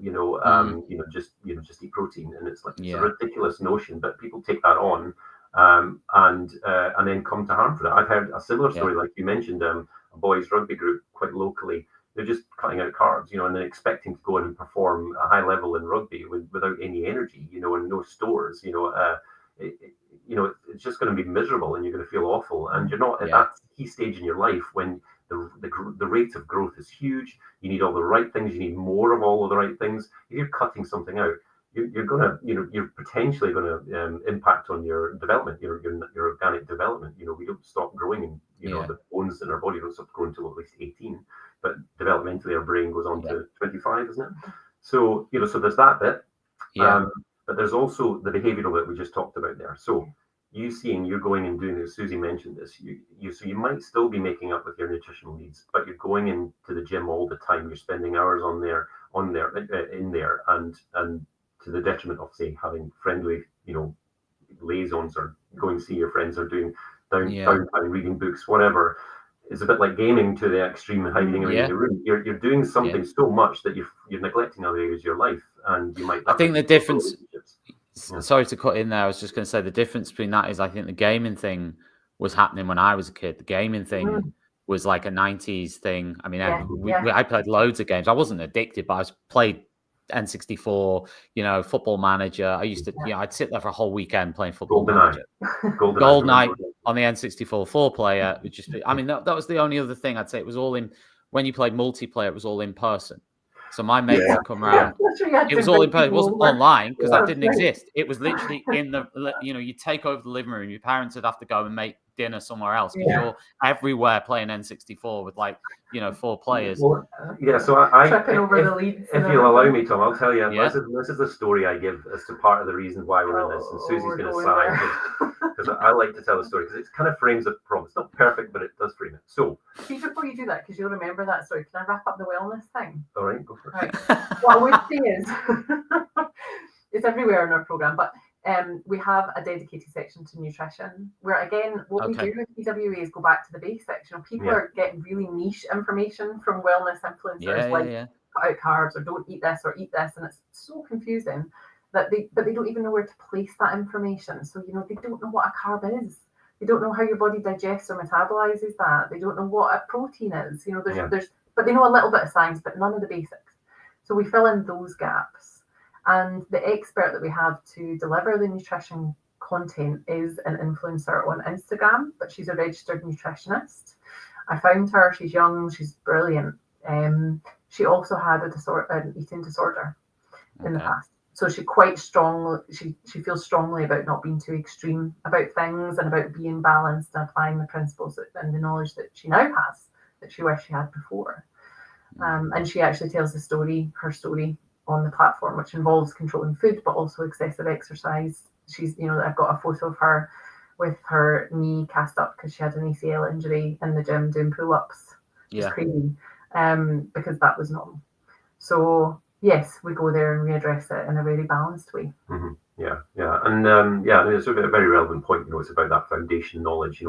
just eat protein. And it's like, it's a ridiculous notion, but people take that on, and then come to harm for that. I've heard a similar story, like you mentioned, a boys rugby group quite locally. They're just cutting out carbs, and then expecting to go in and perform a high level in rugby without any energy, and no stores, it's just going to be miserable, and you're going to feel awful, and you're not at that key stage in your life when the rate of growth is huge. You need all the right things. You need more of all of the right things. If you're cutting something out, you're potentially going to impact on your development, your organic development. We don't stop growing, and the bones in our body don't stop growing until at least 18. But developmentally, our brain goes on to 25, isn't it? So so there's that bit. But there's also the behavioural bit we just talked about there. So you're going and doing this. Suzy mentioned this. So you might still be making up with your nutritional needs, but you're going into the gym all the time. You're spending hours in there, and to the detriment of, say, having friendly, liaisons, or going to see your friends, or doing downtown reading books, whatever. It's a bit like gaming to the extreme, hiding away in your room. You're doing something so much that you're neglecting other areas of your life, and you might. I think the difference. Sorry to cut in there. I was just going to say the difference between that is I think the gaming thing was happening when I was a kid. The gaming thing was like a 90s thing. I mean, I played loads of games. I wasn't addicted, but I played N64, Football Manager. I used to, I'd sit there for a whole weekend playing Football Manager. GoldenEye on the N64 4-player would just be, I mean, that was the only other thing I'd say. It was all in, when you played multiplayer, it was all in person. So my mates would come around. It was all in person. It wasn't online because that didn't exist. It was literally in the, you take over the living room. Your parents would have to go and make dinner somewhere else because you're everywhere playing N64 with 4 players. Well, so I tripping over the leads. If you'll allow me, Tom, I'll tell you. This is the story I give as to part of the reason why we're in this. And Suzy's going to sigh because I like to tell the story because it kind of frames a problem. It's not perfect, but it does frame it. So, see, before you do that, because you'll remember that story, can I wrap up the wellness thing? All right, go for it. Right. What I would say is, it's everywhere in our program, but we have a dedicated section to nutrition, where again, what we do with PWA is go back to the basics. People are getting really niche information from wellness influencers, cut out carbs or don't eat this or eat this, and it's so confusing that they don't even know where to place that information. So they don't know what a carb is. They don't know how your body digests or metabolizes that. They don't know what a protein is. But they know a little bit of science, but none of the basics. So we fill in those gaps. And the expert that we have to deliver the nutrition content is an influencer on Instagram, but she's a registered nutritionist. I found her. She's young. She's brilliant. She also had an eating disorder in the past. So she quite strongly, she feels strongly about not being too extreme about things and about being balanced and applying the principles and the knowledge that she now has that she wished she had before. And she actually tells her story on the platform, which involves controlling food, but also excessive exercise. She's, I've got a photo of her with her knee cast up because she had an ACL injury in the gym doing pull-ups. It's crazy, because that was normal. So yes, we go there and we address it in a very balanced way. Mm-hmm. And it's a very relevant point. It's about that foundation knowledge.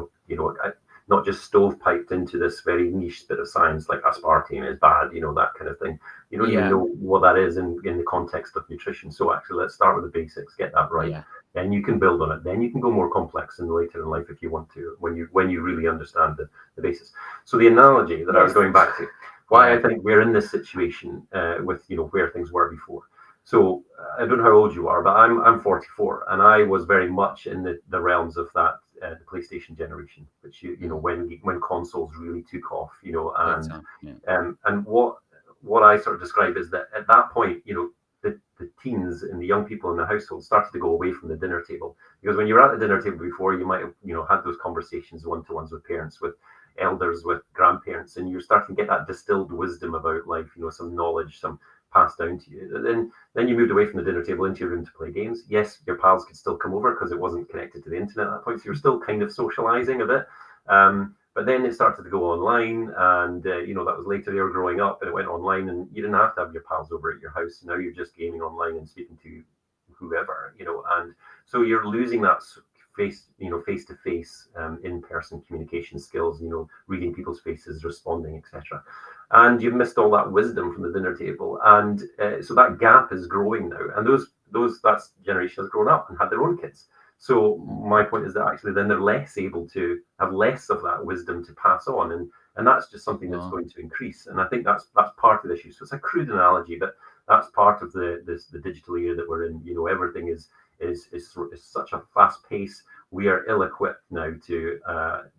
Not just stovepiped into this very niche bit of science like aspartame is bad, that kind of thing. You don't even know what that is in the context of nutrition. So actually, let's start with the basics, get that right. Then you can build on it. Then you can go more complex later in life if you want to, when you really understand the basis. So the analogy that I was going back to, why I think we're in this situation with where things were before. So I don't know how old you are, but I'm 44, and I was very much in the realms of that the PlayStation generation, which when consoles really took off, and what I sort of describe is that at that point, the teens and the young people in the household started to go away from the dinner table, because when you were at the dinner table before, you might have had those conversations one-to-ones with parents, with elders, with grandparents, and you're starting to get that distilled wisdom about life, some knowledge, some passed down to you. Then you moved away from the dinner table into your room to play games. Yes, your pals could still come over because it wasn't connected to the internet at that point, so you're still kind of socializing a bit. But then it started to go online, and that was later. They were growing up, and it went online, and you didn't have to have your pals over at your house. Now you're just gaming online and speaking to whoever, and so you're losing that face-to-face, in-person communication skills. Reading people's faces, responding, etc. And you've missed all that wisdom from the dinner table, and so that gap is growing now. And that generation has grown up and had their own kids. So my point is that actually then they're less able to have less of that wisdom to pass on, and that's just something that's going to increase. And I think that's part of the issue. So it's a crude analogy, but that's part of the digital era that we're in. Everything is such a fast pace. We are ill-equipped now to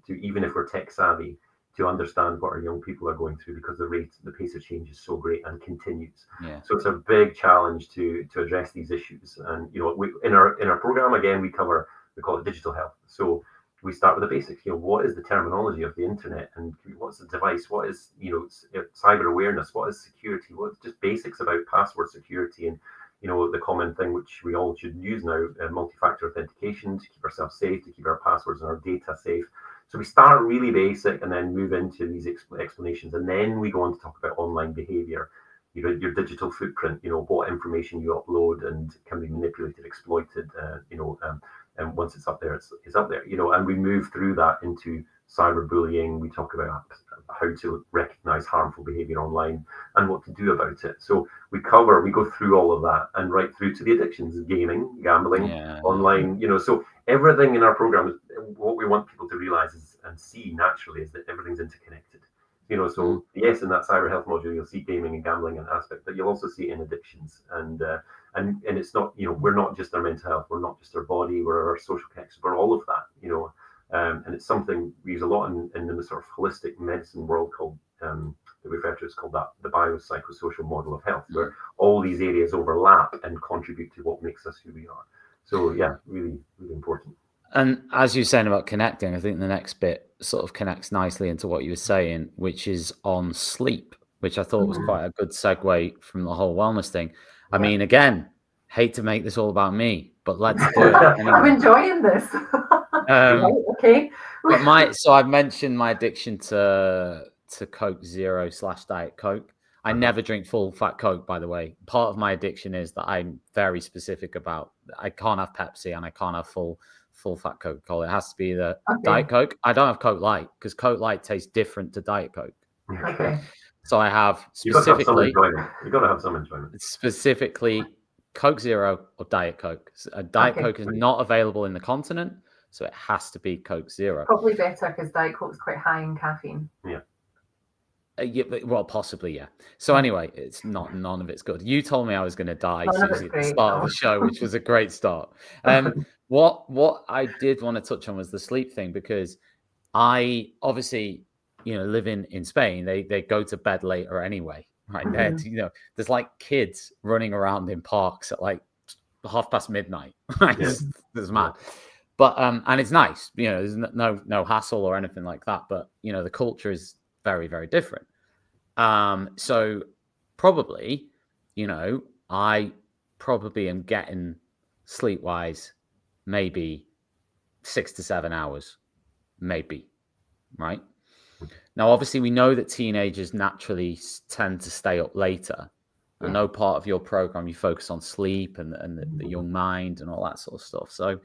even if we're tech savvy, to understand what our young people are going through, because the pace of change is so great and continues. So it's a big challenge to address these issues. And we in our program, again, we call it digital health. So we start with the basics. What is the terminology of the internet, and what's the device? What is cyber awareness? What is security? What's just basics about password security, and the common thing which we all should use now, multi-factor authentication, to keep ourselves safe, to keep our passwords and our data safe. So we start really basic and then move into these explanations, and then we go on to talk about online behavior, your digital footprint, what information you upload and can be manipulated, exploited, and once it's up there, it's up there, and we move through that into cyberbullying. We talk about how to recognize harmful behavior online and what to do about it. So we go through all of that, and right through to the addictions, gaming, gambling, online, so everything in our program, what we want people to realize and see naturally is that everything's interconnected. So yes, in that cyber health module, you'll see gaming and gambling and aspect, but you'll also see in addictions, and it's not, we're not just our mental health, we're not just our body, we're our social connections, we're all of that, and it's something we use a lot in the sort of holistic medicine world called, that we refer to as called the biopsychosocial model of health, where all these areas overlap and contribute to what makes us who we are. So yeah, really, really important. And as you're saying about connecting, I think the next bit sort of connects nicely into what you were saying, which is on sleep, which I thought was quite a good segue from the whole wellness thing. I mean, again, hate to make this all about me, but let's do it. Anyway. I'm enjoying this. Okay. But so I've mentioned my addiction to Coke Zero / Diet Coke. I never drink full fat Coke, by the way. Part of my addiction is that I'm very specific about, I can't have Pepsi and I can't have full fat Coca-Cola. It has to be the Diet Coke. I don't have Coke Light because Coke Light tastes different to Diet Coke. Okay. So I have specifically, you've got to have some enjoyment. Specifically Coke Zero or Diet Coke. Diet Coke is not available in the continent, so it has to be Coke Zero. Probably better because Diet Coke is quite high in caffeine. Yeah. Well, possibly, yeah. So anyway, it's not, none of it's good. You told me I was going to die, Suzy, at the start of the show, which was a great start. What I did want to touch on was the sleep thing, because I obviously, living in Spain, they go to bed later anyway, right? There's like kids running around in parks at like midnight. Right? It's mad. But and it's nice, there's no hassle or anything like that. But the culture is very, very different. So probably, I probably am getting sleep-wise maybe 6 to 7 hours, maybe, right? Now, obviously, we know that teenagers naturally tend to stay up later. I know part of your program, you focus on sleep and the young mind and all that sort of stuff. So,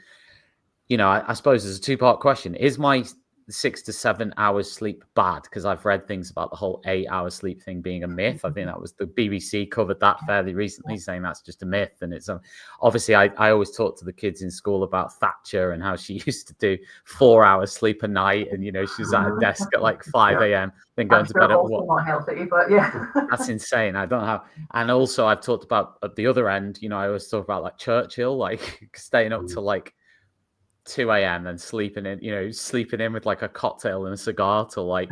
I suppose there's a two-part question. Is my 6 to 7 hours sleep bad? Because I've read things about the whole 8-hour sleep thing being a myth. I think that was the BBC covered that fairly recently, saying that's just a myth. And it's obviously I always talk to the kids in school about Thatcher and how she used to do 4 hours sleep a night, and she was at her desk at like 5 a.m. then going to bed at what? Not healthy, but yeah, that's insane. I don't have. And also I've talked about at the other end. I always talk about like Churchill, like staying up till like 2 a.m. and sleeping in with like a cocktail and a cigar till like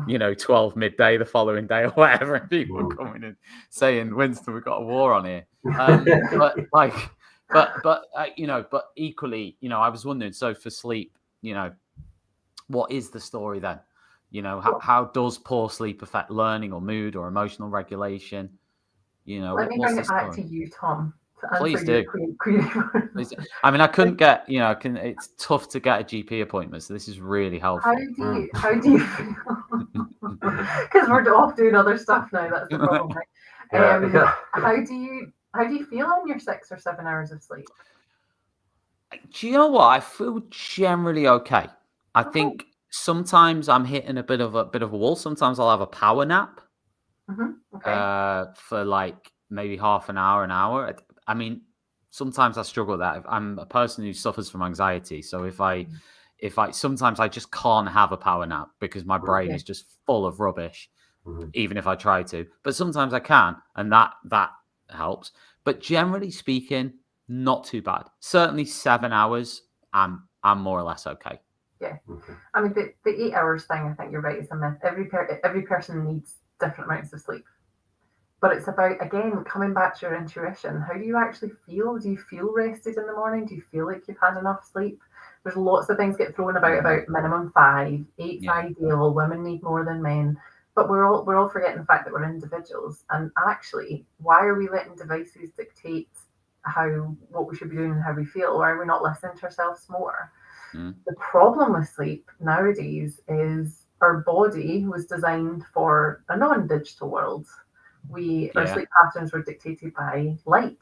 12 midday the following day or whatever, and people were coming in saying, Winston, we've got a war on here. But equally, I was wondering, so for sleep, what is the story then? How does poor sleep affect learning or mood or emotional regulation? Let me bring it back to you, Tom. Please do. Please do. I mean, I couldn't get, it's tough to get a GP appointment, so this is really helpful. How do you feel? Because we're off doing other stuff now. That's the problem, right? How do you feel on your 6 or 7 hours of sleep? Do you know what? I feel generally okay. I think sometimes I'm hitting a bit of a wall. Sometimes I'll have a power nap for like maybe half an hour. I mean, sometimes I struggle with that. I'm a person who suffers from anxiety. So if I sometimes I just can't have a power nap because my brain is just full of rubbish, even if I try to. But sometimes I can, and that helps. But generally speaking, not too bad. Certainly 7 hours, I'm more or less okay. Yeah. I mean, the 8 hours thing, I think you're right, is a myth. Every person needs different amounts of sleep. But it's about, again, coming back to your intuition. How do you actually feel? Do you feel rested in the morning? Do you feel like you've had enough sleep? There's lots of things get thrown about minimum 5, 8's ideal. Women need more than men. But we're all forgetting the fact that we're individuals. And actually, why are we letting devices dictate what we should be doing and how we feel? Why are we not listening to ourselves more? The problem with sleep nowadays is our body was designed for a non-digital world. Our sleep patterns were dictated by light.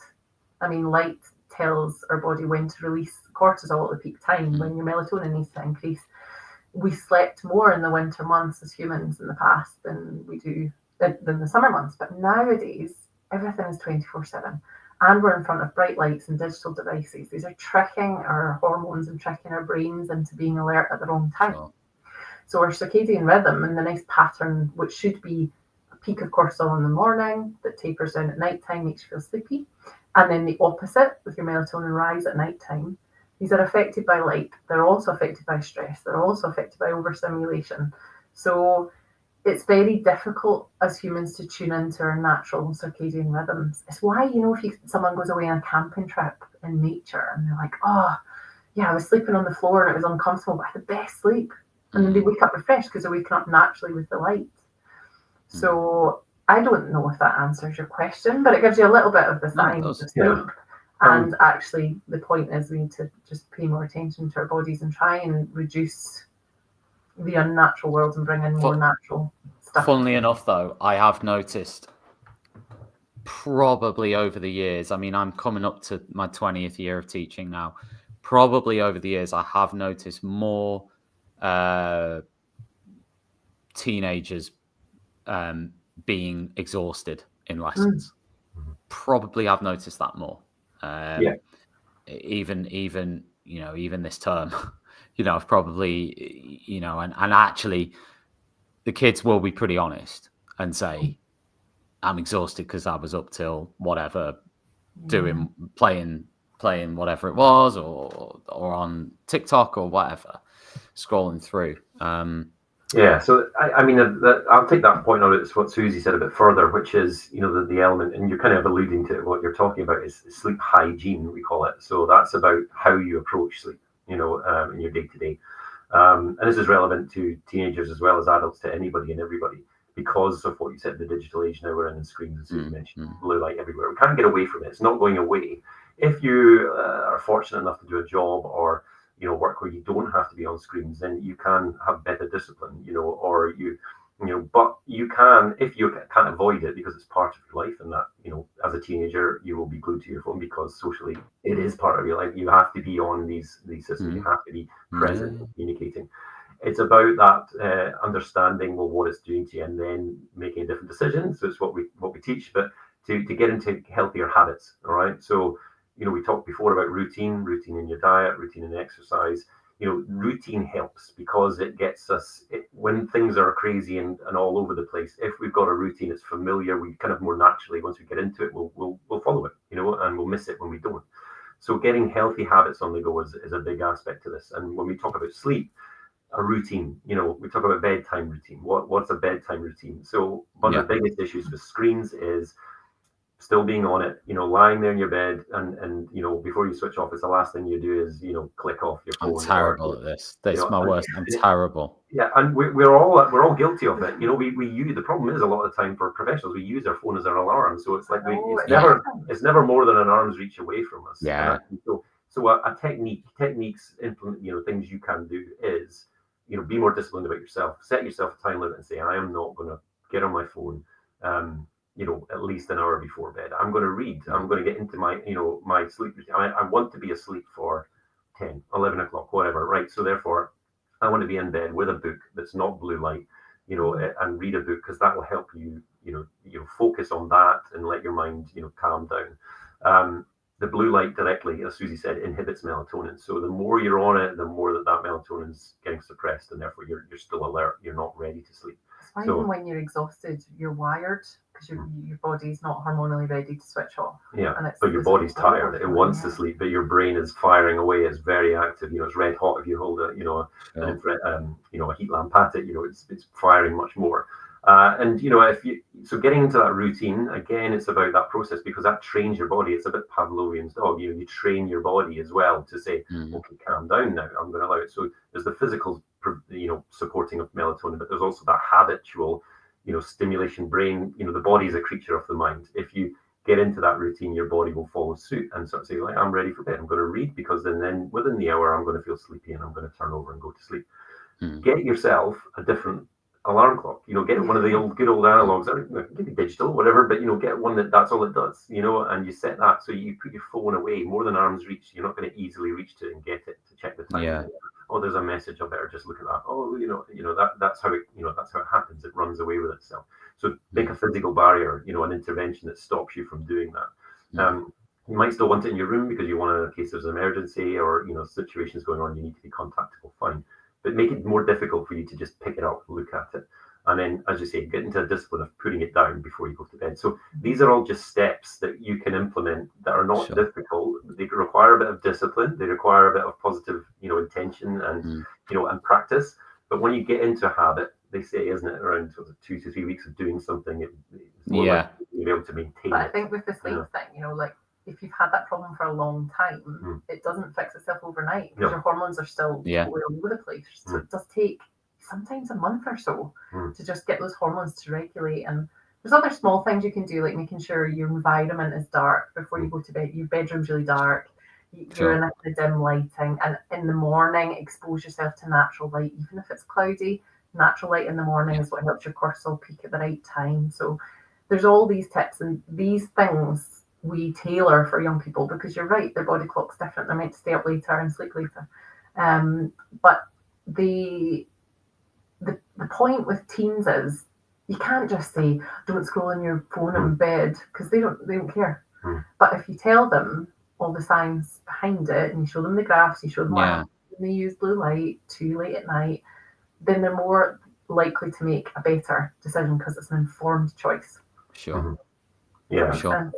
I mean, light tells our body when to release cortisol at the peak time, when your melatonin needs to increase. We slept more in the winter months as humans in the past than we do than the summer months. But nowadays, everything is 24/7. And we're in front of bright lights and digital devices. These are tricking our hormones and tricking our brains into being alert at the wrong time. Sure. So our circadian rhythm and the nice pattern, which should be a peak of cortisol in the morning that tapers down at night time, makes you feel sleepy. And then the opposite with your melatonin rise at night time. These are affected by light. They're also affected by stress. They're also affected by overstimulation. So it's very difficult as humans to tune into our natural circadian rhythms. It's why, if someone goes away on a camping trip in nature and they're like, oh, yeah, I was sleeping on the floor and it was uncomfortable, but I had the best sleep. And then they wake up refreshed because they're waking up naturally with the light. So I don't know if that answers your question, but it gives you a little bit of the science of sleep. Yeah. And actually, the point is we need to just pay more attention to our bodies and try and reduce the unnatural world and bring in more natural stuff. Funnily enough, though, I have noticed probably over the years, I mean, I'm coming up to my 20th year of teaching now. Probably over the years, I have noticed more teenagers being exhausted in lessons. Probably I've noticed that more. Even this term, I've probably, and actually the kids will be pretty honest and say, I'm exhausted because I was up till whatever, playing whatever it was, or on TikTok or whatever, scrolling through. So I mean, I'll take that point on it. It's what Suzy said a bit further, which is, the element, and you're kind of alluding to it, what you're talking about is sleep hygiene, we call it. So that's about how you approach sleep, in your day to day. And this is relevant to teenagers as well as adults, to anybody and everybody, because of what you said, the digital age now we're in, and screens, as you mentioned, blue light everywhere. We can't get away from it. It's not going away. If you are fortunate enough to do a job or work where you don't have to be on screens, then you can have better discipline, but you can, if you can't avoid it because it's part of your life, and that, as a teenager, you will be glued to your phone because socially it is part of your life. You have to be on these systems, you have to be present, communicating. It's about that understanding, well, what it's doing to you, and then making a different decision. So it's what we teach, but to get into healthier habits, all right? So, we talked before about routine in your diet, routine in exercise. Routine helps because it gets us, when things are crazy and all over the place, if we've got a routine, it's familiar, we kind of more naturally, once we get into it, we'll follow it, and we'll miss it when we don't. So getting healthy habits on the go is a big aspect to this. And when we talk about sleep, a routine, we talk about bedtime routine. What's a bedtime routine? So one of the biggest issues with screens is still being on it, lying there in your bed, and before you switch off, it's the last thing you do is click off your phone. I'm terrible at this. That's my worst. I'm terrible. Yeah, and we're all guilty of it. We use, the problem is a lot of the time for professionals, we use our phone as our alarm. So it's like it's never more than an arm's reach away from us. Yeah. So a techniques implement, things you can do is be more disciplined about yourself. Set yourself a time limit and say, I am not going to get on my phone. At least an hour before bed. I'm going to read. I'm going to get into my, my sleep routine. I want to be asleep for 10, 11 o'clock, whatever, right? So therefore, I want to be in bed with a book that's not blue light, and read a book, because that will help you, focus on that and let your mind, calm down. The blue light directly, as Suzy said, inhibits melatonin. So the more you're on it, the more that melatonin is getting suppressed, and therefore you're still alert. You're not ready to sleep. So even when you're exhausted, you're wired because your body's not hormonally ready to switch off. Yeah, but your body's tired. It wants to sleep, but your brain is firing away. It's very active. It's red hot. If you hold a heat lamp at it, it's firing much more. So getting into that routine again, it's about that process, because that trains your body. It's a bit Pavlovian's dog. You train your body as well to say, okay, calm down now. I'm going to allow it. So there's the physical, supporting of melatonin, but there's also that habitual, stimulation. Brain, the body is a creature of the mind. If you get into that routine, your body will follow suit and sort of say, like, I'm ready for bed. I'm going to read, because then within the hour, I'm going to feel sleepy and I'm going to turn over and go to sleep. Get yourself a different alarm clock. Get one of the good old analogs, or it can be digital, whatever, but get one that's all it does. And you set that so you put your phone away more than arm's reach. You're not going to easily reach to it and get it to check the time. Yeah. Oh, there's a message. I better just look at that. Oh, that's how it that's how it happens. It runs away with itself. So make a physical barrier, an intervention that stops you from doing that. You might still want it in your room because you want to, in case there's an emergency or situations going on, you need to be contactable. Fine, but make it more difficult for you to just pick it up, look at it, and then, as you say, get into a discipline of putting it down before you go to bed. So these are all just steps that you can implement that are not difficult. They require a bit of discipline. They require a bit of positive, intention and and practice. But when you get into a habit, they say, isn't it, around sort of 2 to 3 weeks of doing something, it's more likely you'll be able to maintain but it. I think with the sleep thing, like, if you've had that problem for a long time, it doesn't fix itself overnight because your hormones are still all over the place. So it does take sometimes a month or so to just get those hormones to regulate. And there's other small things you can do, like making sure your environment is dark before you go to bed. Your bedroom's really dark. You're in a dim lighting, and in the morning, expose yourself to natural light, even if it's cloudy. Natural light in the morning is what helps your cortisol peak at the right time. So there's all these tips, and these things we tailor for young people because you're right, their body clock's different. They're meant to stay up later and sleep later. But the point with teens is you can't just say don't scroll on your phone in bed because they don't care. But if you tell them all the science behind it and you show them the graphs, you show them what happens when they use blue light too late at night, then they're more likely to make a better decision because it's an informed choice. Yeah, sure.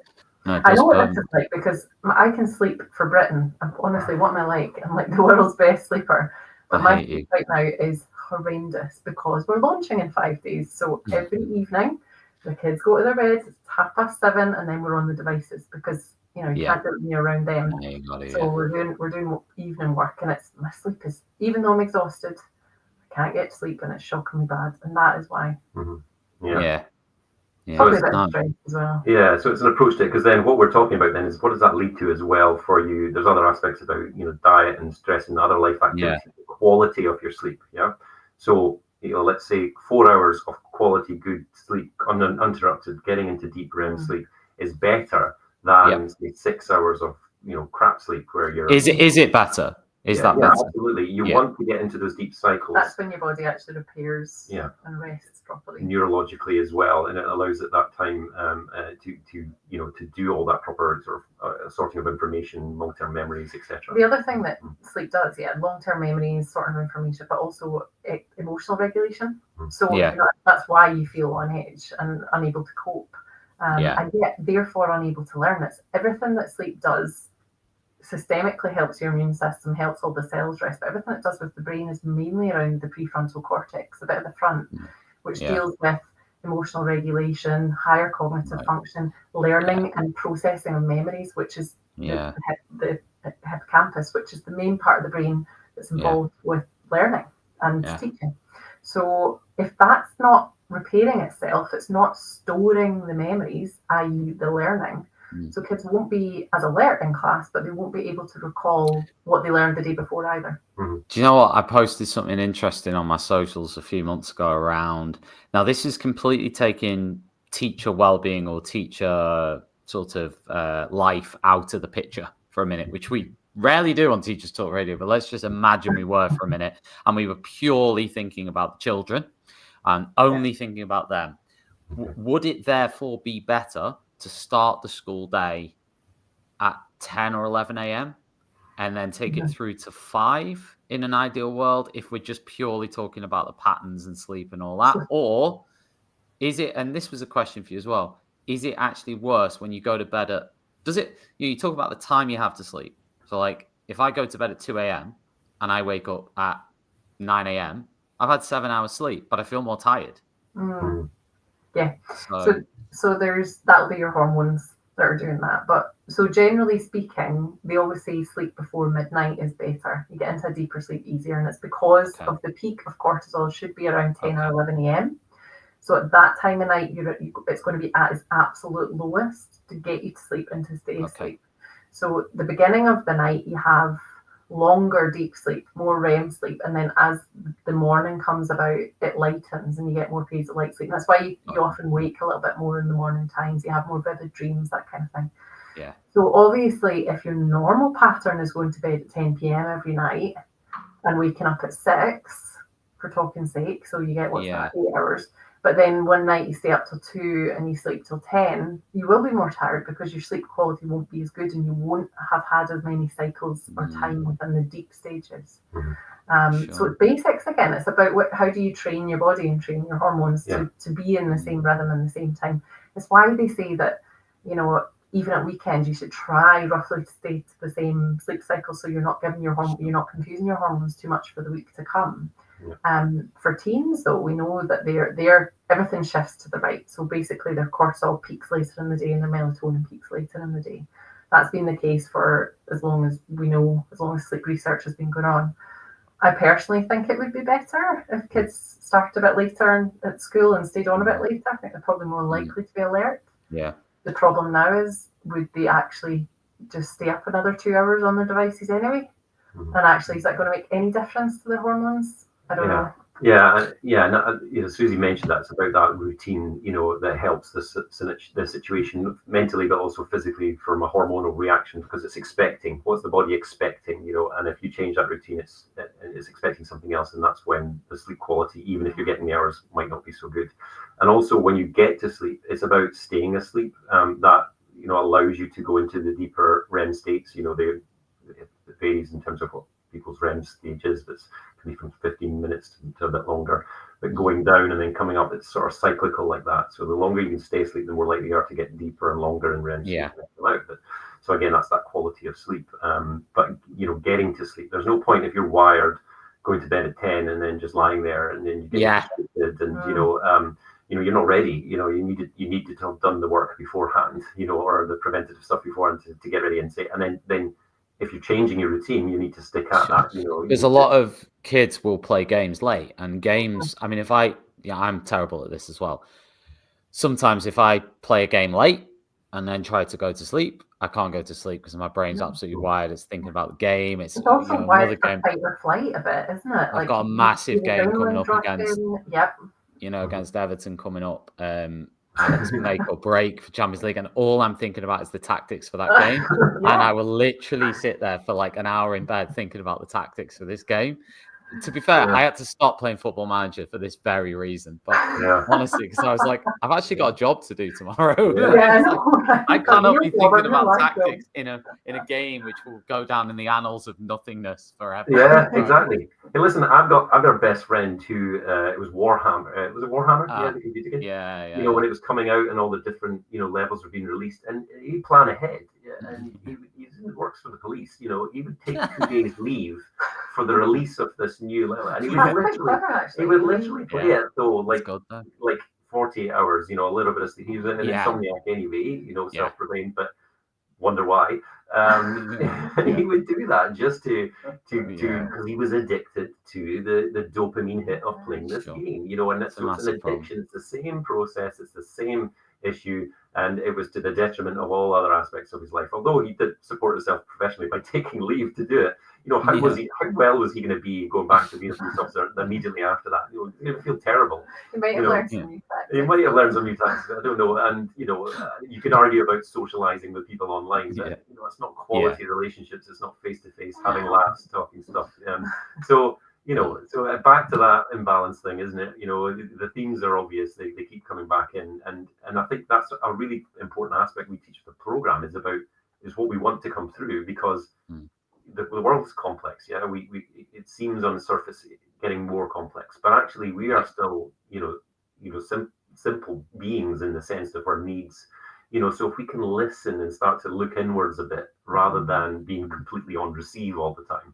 No, I know what this is like because I can sleep for Britain. Honestly, what am I like? I'm like the world's best sleeper. But my sleep right now is horrendous because we're launching in 5 days. So every evening, the kids go to their beds. It's 7:30, and then we're on the devices because you can't get me around them. So we're doing evening work, and it's my sleep is, even though I'm exhausted, I can't get to sleep, and it's shockingly bad, and that is why. Probably a bit of stress as well. Yeah, so it's an approach to it, because then what we're talking about then is what does that lead to as well for you? There's other aspects about diet and stress and other life activities, the quality of your sleep. So let's say 4 hours of quality good sleep, uninterrupted, getting into deep REM sleep is better than say 6 hours of crap sleep where you're. Is it better? Is that better? Absolutely. You want to get into those deep cycles. That's when your body actually repairs and rests properly. Neurologically as well, and it allows at that time to do all that proper sort of sorting of information, long-term memories, etc. The other thing that sleep does, long-term memories, sorting of information, but also emotional regulation. So that's why you feel on edge and unable to cope, and yet therefore unable to learn. It's everything that sleep does. Systemically helps your immune system, helps all the cells rest, but everything it does with the brain is mainly around the prefrontal cortex, a bit at the front, which deals with emotional regulation, higher cognitive function, learning and processing of memories, which is the hippocampus, which is the main part of the brain that's involved with learning and teaching. So if that's not repairing itself, it's not storing the memories, i.e. the learning, so kids won't be as alert in class, but they won't be able to recall what they learned the day before either. Do you know what? I posted something interesting on my socials a few months ago around, now this is completely taking teacher well-being or teacher sort of life out of the picture for a minute, which we rarely do on Teachers Talk Radio, but let's just imagine we were for a minute and we were purely thinking about the children and only thinking about them. Would it therefore be better to start the school day at 10 or 11 a.m. and then take it through to 5 in an ideal world if we're just purely talking about the patterns and sleep and all that? Or is it, and this was a question for you as well, is it actually worse when you go to bed at, you talk about the time you have to sleep. So like if I go to bed at 2 a.m. and I wake up at 9 a.m., I've had 7 hours sleep, but I feel more tired. Yeah. So that'll be your hormones that are doing that. But so generally speaking, they always say sleep before midnight is better. You get into a deeper sleep easier, and it's because of the peak of cortisol should be around 10 or 11 a.m. So at that time of night, it's going to be at its absolute lowest to get you to sleep into steady sleep. So the beginning of the night, you have longer deep sleep, more REM sleep, and then as the morning comes about, it lightens and you get more periods of light sleep. That's why you often wake a little bit more in the morning times. You have more vivid dreams, that kind of thing. Yeah. So obviously, if your normal pattern is going to bed at 10 p.m. every night and waking up at 6, for talking's sake, so you get what's that, 8 hours. But then one night you stay up till 2 and you sleep till 10, you will be more tired because your sleep quality won't be as good and you won't have had as many cycles or time within the deep stages. So it's basics again. It's about how do you train your body and train your hormones to be in the same rhythm and the same time. It's why they say that, even at weekends, you should try roughly to stay to the same sleep cycle so you're not giving you're not confusing your hormones too much for the week to come. For teens, though, we know that they're everything shifts to the right. So basically, their cortisol peaks later in the day and their melatonin peaks later in the day. That's been the case for as long as we know, as long as sleep research has been going on. I personally think it would be better if kids start a bit later at school and stayed on a bit later. I think they're probably more likely to be alert. Yeah. The problem now is, would they actually just stay up another 2 hours on their devices anyway? And actually, is that going to make any difference to their hormones? I don't know. No, Suzy mentioned that. It's about that routine, that helps the situation mentally, but also physically from a hormonal reaction, because it's expecting. What's the body expecting? And if you change that routine, it's expecting something else, and that's when the sleep quality, even if you're getting the hours, might not be so good. And also, when you get to sleep, it's about staying asleep. That allows you to go into the deeper REM states. It varies in terms of what people's REM stage is, but it's can be from 15 minutes to a bit longer, but going down and then coming up, it's sort of cyclical like that. So the longer you can stay asleep, the more likely you are to get deeper and longer in REM sleep. So again, that's that quality of sleep. But getting to sleep, there's no point if you're wired going to bed at 10 and then just lying there and then you get distracted and you're not ready. You need to have done the work beforehand, or the preventative stuff beforehand to get ready and say, and then if you're changing your routine, you need to stick at that. There's a lot of kids will play games late, and games. I mean, I'm terrible at this as well. Sometimes if I play a game late and then try to go to sleep, I can't go to sleep because my brain's absolutely wired. It's thinking about the game. It's also wired for fight or flight a bit, isn't it? I've got a massive game coming up against, Yep. Against Everton coming up. And it's make or break for Champions League, and all I'm thinking about is the tactics for that game. And I will literally sit there for like an hour in bed thinking about the tactics for this game. To be fair, I had to stop playing Football Manager for this very reason. But honestly, because I was like, I've actually got a job to do tomorrow. I cannot be thinking about tactics in a game which will go down in the annals of nothingness forever. Yeah, exactly. Hey, listen, I've got a best friend who it was Warhammer. Was it Warhammer? The computer game. Yeah. When it was coming out and all the different levels were being released, and he'd plan ahead. And he works for the police. He would take 2 days leave for the release of this new level, and he would literally play it though like 48 hours. A little bit of sleep. He was an insomniac anyway. Self-proclaimed, but wonder why. And he would do that just to because he was addicted to the dopamine hit of playing this game. And it's an addiction. It's the same process. It's the same issue, and it was to the detriment of all other aspects of his life. Although he did support himself professionally by taking leave to do it, how well was he going to be going back to being a police officer immediately after that? He would feel terrible. He might have learned some new tactics. He might have learned some new tactics. I don't know. And you can argue about socializing with people online, but it's not quality relationships. It's not face to face, having laughs, talking stuff. So back to that imbalance thing, isn't it? The themes are obvious. They keep coming back in, and I think that's a really important aspect we teach the program is what we want to come through, because the world is complex. It seems on the surface getting more complex, but actually we are still simple beings in the sense of our needs. So if we can listen and start to look inwards a bit rather than being completely on receive all the time,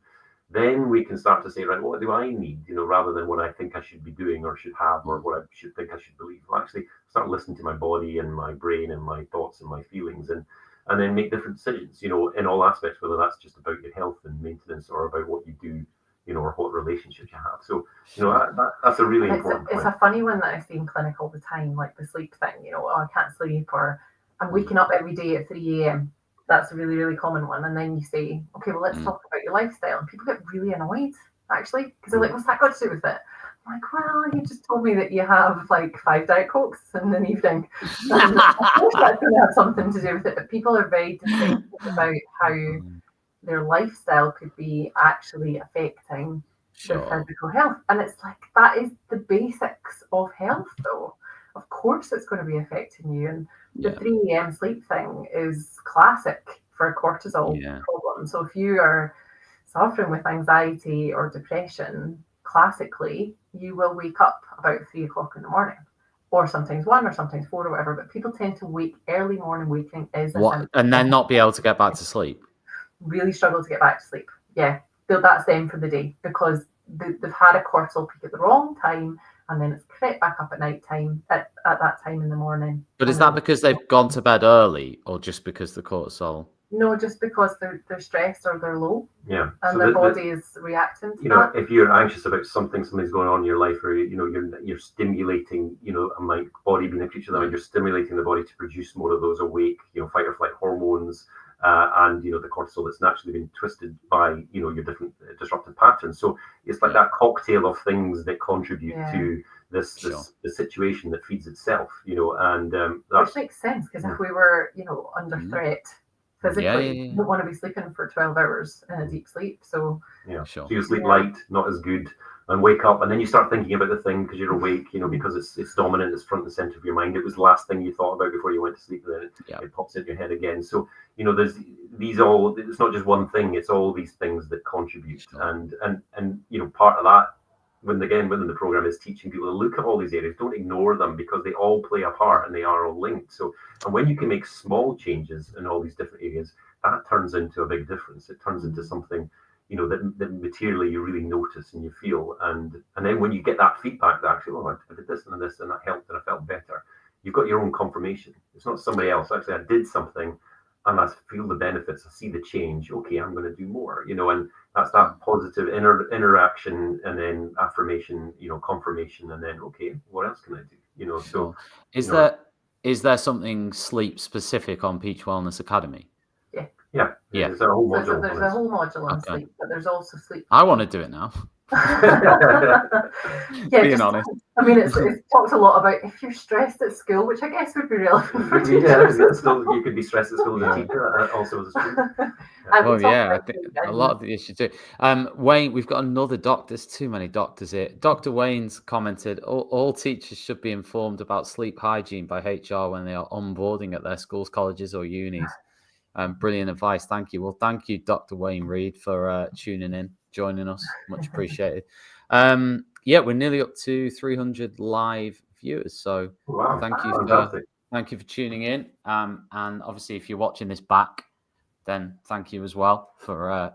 then we can start to say, right, what do I need? Rather than what I think I should be doing or should have, or what I should think I should believe. Well, actually start listening to my body and my brain and my thoughts and my feelings, and then make different decisions, in all aspects, whether that's just about your health and maintenance or about what you do, or what relationships you have. So, that's a really important point. It's a funny one that I see in clinic all the time, like the sleep thing, I can't sleep, or I'm waking up every day at 3 a.m. That's a really, really common one. And then you say, okay, well, let's talk about your lifestyle. And people get really annoyed, actually, because they're like, what's that got to do with it? I'm like, well, you just told me that you have like 5 Diet Cokes in an evening. And of course that's going to have something to do with it. But people are very defensive about how their lifestyle could be actually affecting their physical health. And it's like, that is the basics of health, though. Of course it's going to be affecting you. And the 3 a.m. sleep thing is classic for a cortisol problem. So if you are suffering with anxiety or depression, classically, you will wake up about 3 o'clock in the morning, or sometimes 1 or sometimes 4 or whatever. But people tend to wake early morning waking is and then not be able to get back to sleep. Really struggle to get back to sleep. Yeah, that's them for the day because they've had a cortisol peak at the wrong time, and then it's crept back up at night time at that time in the morning. But is that because they've gone to bed early, or just because the cortisol? No, just because they're stressed or they're low. Yeah. And so their body is reacting to that. If you're anxious about something's going on in your life, or you're stimulating, my body being a creature that you're stimulating the body to produce more of those awake, fight or flight hormones, and the cortisol that's naturally been twisted by your different disruptive patterns. So it's like that cocktail of things that contribute to this the situation that feeds itself, and that which makes sense because if we were under threat physically, you don't want to be sleeping for 12 hours in a deep sleep. So so you sleep light, not as good, and wake up, and then you start thinking about the thing because you're awake, because it's dominant, it's front and center of your mind. It was the last thing you thought about before you went to sleep, and then it pops into your head again. So there's these all. It's not just one thing; it's all these things that contribute, and part of that. Within the program is teaching people to look at all these areas. Don't ignore them because they all play a part and they are all linked. So, and when you can make small changes in all these different areas, that turns into a big difference. It turns into something, that materially you really notice and you feel. And then when you get that feedback that actually, I did this and that helped and I felt better. You've got your own confirmation. It's not somebody else. Actually, I did something and I feel the benefits. I see the change. Okay, I'm going to do more, and that's that positive interaction and then affirmation, confirmation, and then, okay, what else can I do? So is there something sleep specific on Peach Wellness Academy? Yeah. There's a whole module. There's a whole module on sleep, but there's also sleep. I want to do it now. Being honest. I mean, it's talked a lot about if you're stressed at school, which I guess would be relevant for teachers. You could be stressed at school as a teacher, also as a student. I think a lot of the issue too. Wayne, we've got another doctor. There's too many doctors here. Dr. Wayne's commented, all teachers should be informed about sleep hygiene by HR when they are onboarding at their schools, colleges, or unis. Brilliant advice. Thank you. Well, thank you, Dr. Wayne Reed, for tuning in, joining us. Much appreciated. We're nearly up to 300 live viewers. So thank you for tuning in. And obviously, if you're watching this back, then thank you as well for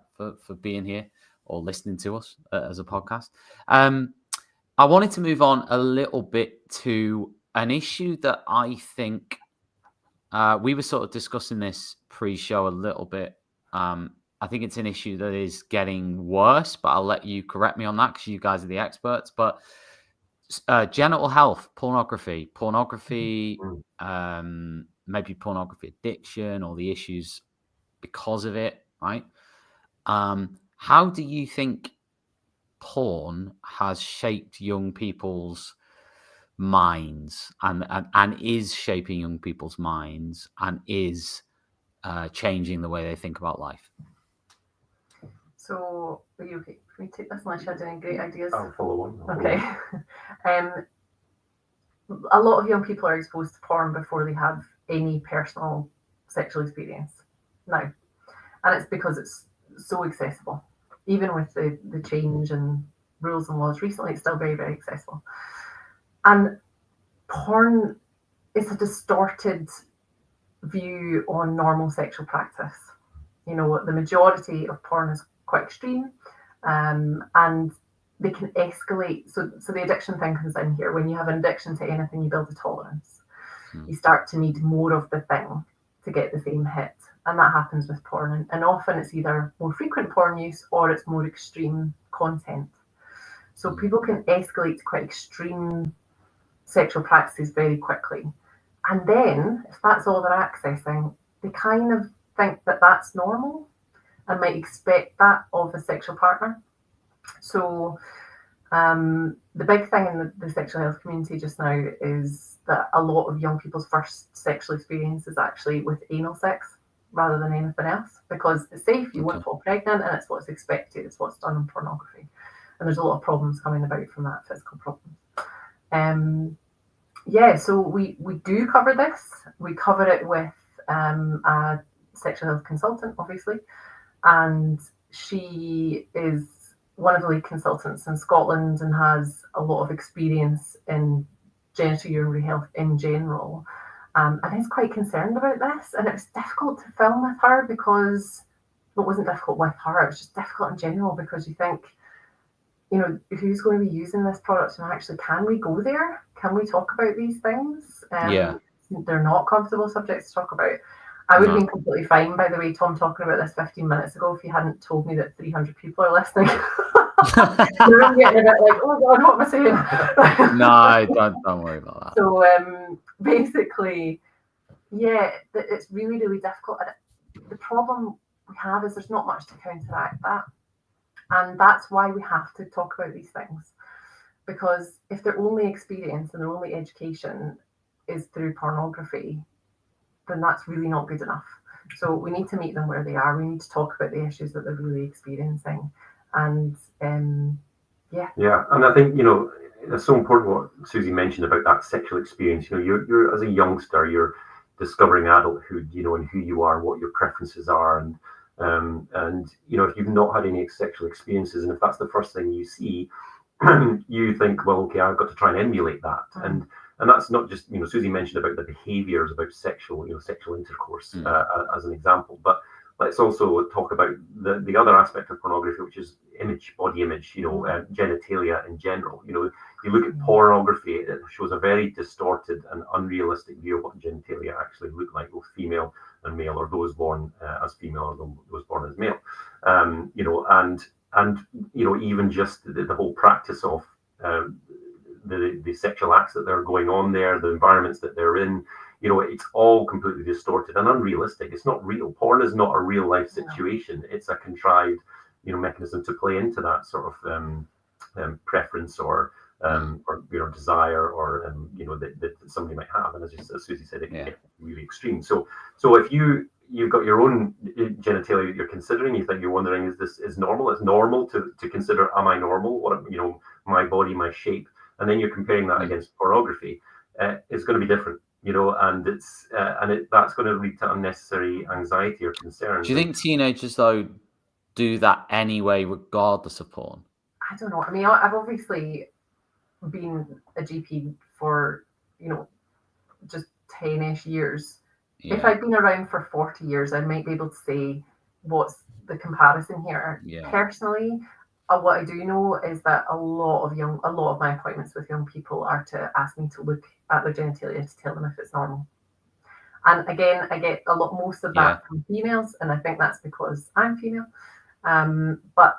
being here or listening to us as a podcast. I wanted to move on a little bit to an issue that I think we were sort of discussing this pre-show a little bit. I think it's an issue that is getting worse, but I'll let you correct me on that because you guys are the experts. But genital health, pornography, maybe pornography addiction or the issues because of it, right? How do you think porn has shaped young people's minds and is shaping young people's minds and is changing the way they think about life? So, are you okay? Can we take this unless you're doing great ideas? I'll follow on. Okay. A lot of young people are exposed to porn before they have any personal sexual experience now. And it's because it's so accessible. Even with the change and rules and laws recently, it's still very, very accessible. And porn is a distorted view on normal sexual practice. The majority of porn is quite extreme, and they can escalate. So the addiction thing comes in here. When you have an addiction to anything, you build a tolerance. You start to need more of the thing to get the same hit. And that happens with porn. And often it's either more frequent porn use or it's more extreme content. So people can escalate to quite extreme sexual practices very quickly. And then, if that's all they're accessing, they kind of think that that's normal and might expect that of a sexual partner. So the big thing in the sexual health community just now is that a lot of young people's first sexual experience is actually with anal sex rather than anything else, because it's safe, you won't fall pregnant, and it's what's expected, it's what's done in pornography. And there's a lot of problems coming about from that, physical problems. So we do cover this. We cover it with a sexual health consultant, obviously, and she is one of the lead consultants in Scotland and has a lot of experience in genital urinary health in general. And is quite concerned about this. And it was difficult to film with her because it wasn't difficult with her, it was just difficult in general, because you think, you know, who's going to be using this product, and actually, can we go there? Can we talk about these things? They're not comfortable subjects to talk about. I would have been completely fine, by the way, Tom, talking about this 15 minutes ago, if you hadn't told me that 300 people are listening. You're getting a bit like, oh God, what am I saying? No, don't worry about that. So basically, it's really, really difficult. And the problem we have is there's not much to counteract that. And that's why we have to talk about these things. Because if their only experience and their only education is through pornography, then that's really not good enough. So we need to meet them where they are. We need to talk about the issues that they're really experiencing. And and I think, you know, it's so important what Suzy mentioned about that sexual experience. You know, you're as a youngster, you're discovering adulthood, you know, and who you are and what your preferences are, and you know, if you've not had any sexual experiences, and if that's the first thing you see, you think, well, okay, I've got to try and emulate that. And that's not just, you know, Suzy mentioned about the behaviors about sexual intercourse as an example, but let's also talk about the other aspect of pornography, which is body image, you know, genitalia in general. You know, if you look at pornography, it shows a very distorted and unrealistic view of what genitalia actually look like, both female and male, or those born as female or those born as male. You know, and you know, even just the whole practice of the sexual acts that are going on there, the environments that they're in, you know, it's all completely distorted and unrealistic. It's not real. Porn is not a real life situation. It's a contrived, you know, mechanism to play into that sort of preference or you know, desire, or you know, that somebody might have. And as Suzy said, it can get really extreme. So if you've got your own genitalia that you're considering, you're wondering, is this normal? It's normal to consider, am I normal? What, you know, my body, my shape, and then you're comparing that against pornography. It's going to be different, you know, and that's going to lead to unnecessary anxiety or concern. Do you think teenagers though do that anyway, regardless of porn? I don't know. I mean, I've obviously been a GP for, you know, just 10-ish years. Yeah. If I'd been around for 40 years, I might be able to say what's the comparison here. Yeah. Personally, what I do know is that a lot of my appointments with young people are to ask me to look at their genitalia to tell them if it's normal. And again, I get most of that from females, and I think that's because I'm female. But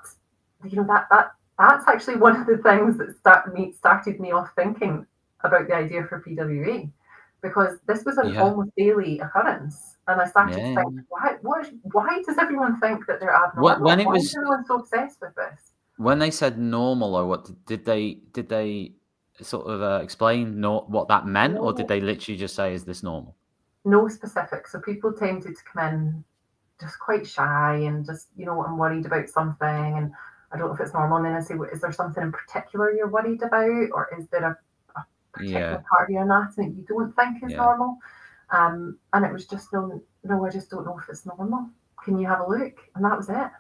you know, that's actually one of the things that started me off thinking about the idea for PWA, because this was an almost daily occurrence, and I started to think, why does everyone think that they're abnormal? Why is everyone so obsessed with this? When they said normal, or what did they sort of explain what that meant, or did they literally just say, "Is this normal?" No specifics. So people tended to come in just quite shy and just, you know, I'm worried about something and I don't know if it's normal. And then I say, is there something in particular you're worried about, or is there a particular part of your anatomy you don't think is normal? And it was just no, I just don't know if it's normal. Can you have a look? And that was it.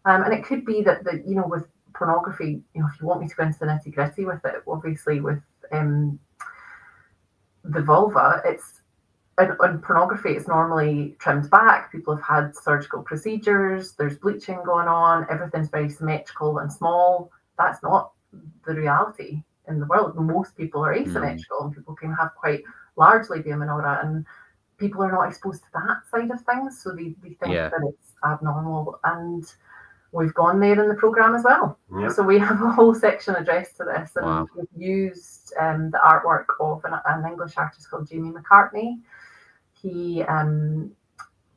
And it could be that you know, with pornography, you know, if you want me to go into the nitty gritty with it, obviously with the vulva, it's on pornography, it's normally trimmed back. People have had surgical procedures. There's bleaching going on. Everything's very symmetrical and small. That's not the reality in the world. Most people are asymmetrical, and people can have quite large labia minora, and people are not exposed to that side of things, so they think that it's abnormal. And we've gone there in the programme as well. Yep. So we have a whole section addressed to this, and we've used the artwork of an English artist called Jamie McCartney. He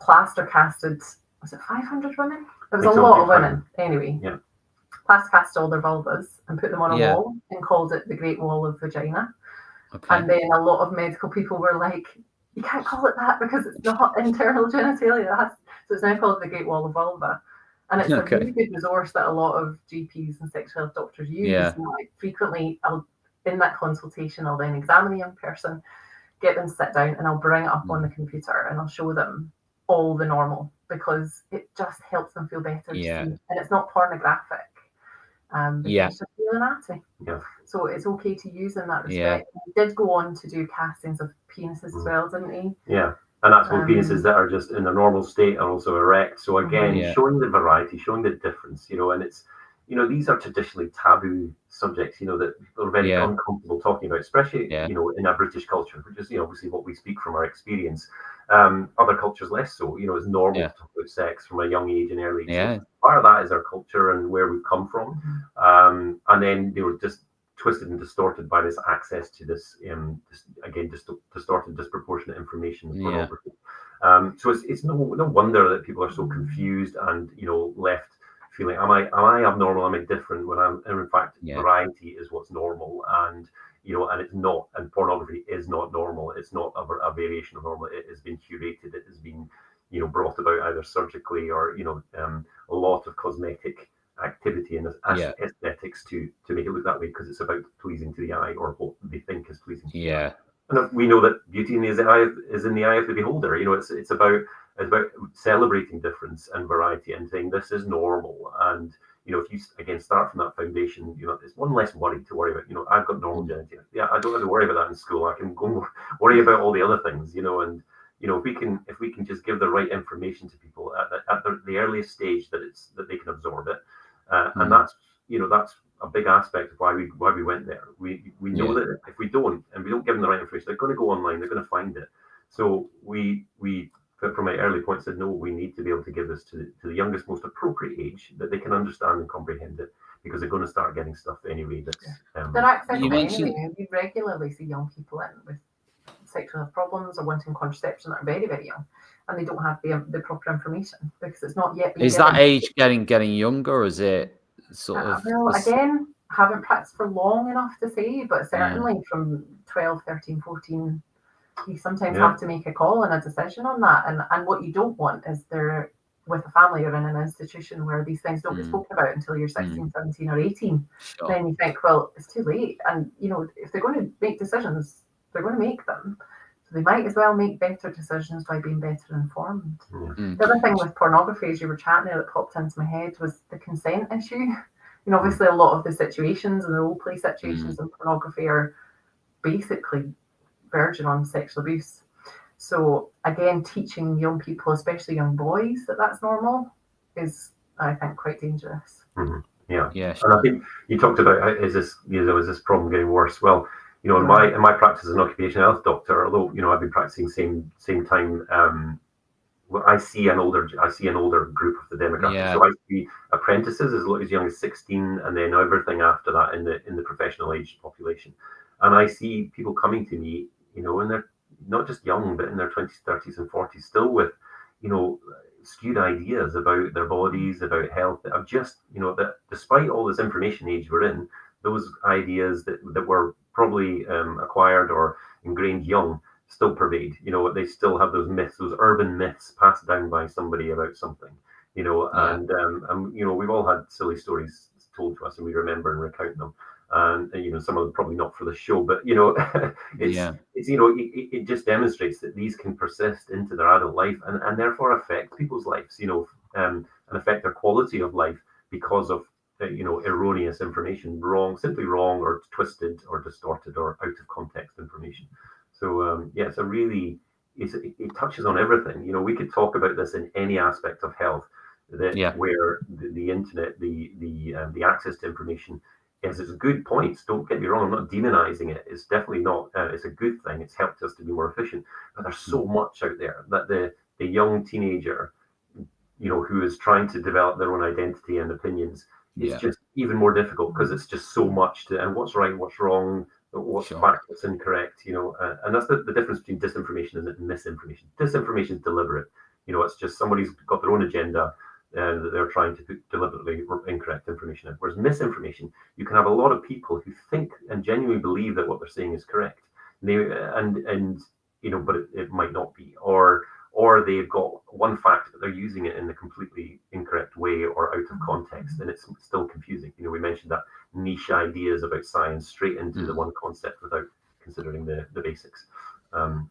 plaster casted, was it 500 women? It was I a think so, lot I of think women. Anyway, Yeah. plaster casted all their vulvas and put them on a Yeah. wall and called it the Great Wall of Vagina. Okay. And then a lot of medical people were like, you can't call it that because it's not internal genitalia. So it's now called the Great Wall of Vulva. And it's Okay. a really good resource that a lot of GPs and sexual health doctors use. Yeah. And like frequently, in that consultation, I'll then examine a young person, get them to sit down, and I'll bring it up on the computer and I'll show them all the normal, because it just helps them feel better. Yeah. And it's not pornographic. Yeah. It's just real anatomy. Yeah. So it's okay to use in that respect. Yeah. He did go on to do castings of penises as well, didn't he? Yeah. And that's what penises that are just in a normal state are also erect. So again, Yeah. showing the variety, showing the difference, and it's, these are traditionally taboo subjects, that people are very uncomfortable talking about, especially, in our British culture, which is, obviously what we speak from our experience. Other cultures less so, it's normal to talk about sex from a young age and early age. Yeah. So part of that is our culture and where we've come from. And then they were just twisted and distorted by this access to this, distorted, disproportionate information and pornography. So it's no wonder that people are so confused and left feeling, am I abnormal? Am I different? When in fact, variety is what's normal, and and it's not. And pornography is not normal. It's not a variation of normal. It has been curated. It has been brought about either surgically or a lot of cosmetic activity and aesthetics to make it look that way, because it's about pleasing to the eye, or what they think is pleasing to the eye. And we know that beauty is in the eye of the beholder. It's about celebrating difference and variety and saying this is normal. And if you again start from that foundation, it's one less worry to worry about. I've got normal genitalia. Yeah, I don't have to worry about that in school. I can go worry about all the other things. And if we can just give the right information to people at the earliest stage, that they can absorb it. And that's a big aspect of why we went there. We know that if we don't, and we don't give them the right information, they're going to go online, they're going to find it. So we from my early point said, no, we need to be able to give this to the youngest, most appropriate age, that they can understand and comprehend it, because they're going to start getting stuff anyway. They're accessible anyway. We regularly see young people in with sexual health problems or wanting contraception that are very, very young, and they don't have the proper information because it's not yet being given. That age getting younger, or is it sort of? Well, again, haven't practiced for long enough to say, but certainly from 12, 13, 14, you sometimes have to make a call and a decision on that. And what you don't want is they're with a family or in an institution where these things don't get spoken about until you're 16, 17 or 18. Sure. Then you think, well, it's too late. And, if they're going to make decisions, they're going to make them. So they might as well make better decisions by being better informed. The other thing with pornography, as you were chatting there, that popped into my head was the consent issue. Obviously a lot of the situations and the role play situations in pornography are basically verging on sexual abuse. So again, teaching young people, especially young boys, that that's normal is, I think, quite dangerous. Yeah. Sure. And I think you talked about is this problem getting worse? Well, in my practice as an occupational health doctor, although I've been practicing same time, I see an older group of the demographic. So I see apprentices as young as 16, and then everything after that in the professional age population. And I see people coming to me, and they're not just young, but in their 20s, 30s, and 40s, still with, skewed ideas about their bodies, about health, that have just, that despite all this information age we're in, those ideas that were probably acquired or ingrained young still pervade. They still have those myths, those urban myths passed down by somebody about something. And we've all had silly stories told to us, and we remember and recount them. And some of them probably not for the show, but it just demonstrates that these can persist into their adult life and therefore affect people's lives, and affect their quality of life because of erroneous information, simply wrong or twisted or distorted or out of context information. So it touches on everything. We could talk about this in any aspect of health, where the internet, the access to information is good points. Don't get me wrong. I'm not demonizing it. It's definitely not. It's a good thing. It's helped us to be more efficient. But there's so much out there that the young teenager, who is trying to develop their own identity and opinions, it's just even more difficult because it's just so much and what's right, what's wrong, what's fact, what's incorrect. And that's the difference between disinformation and misinformation. Disinformation is deliberate. It's just somebody's got their own agenda that they're trying to put deliberately incorrect information in. Whereas misinformation, you can have a lot of people who think and genuinely believe that what they're saying is correct, but it might not be, or they've got one fact but they're using it in a completely incorrect way or out of context, and it's still confusing. We mentioned that niche ideas about science straight into the one concept without considering the basics.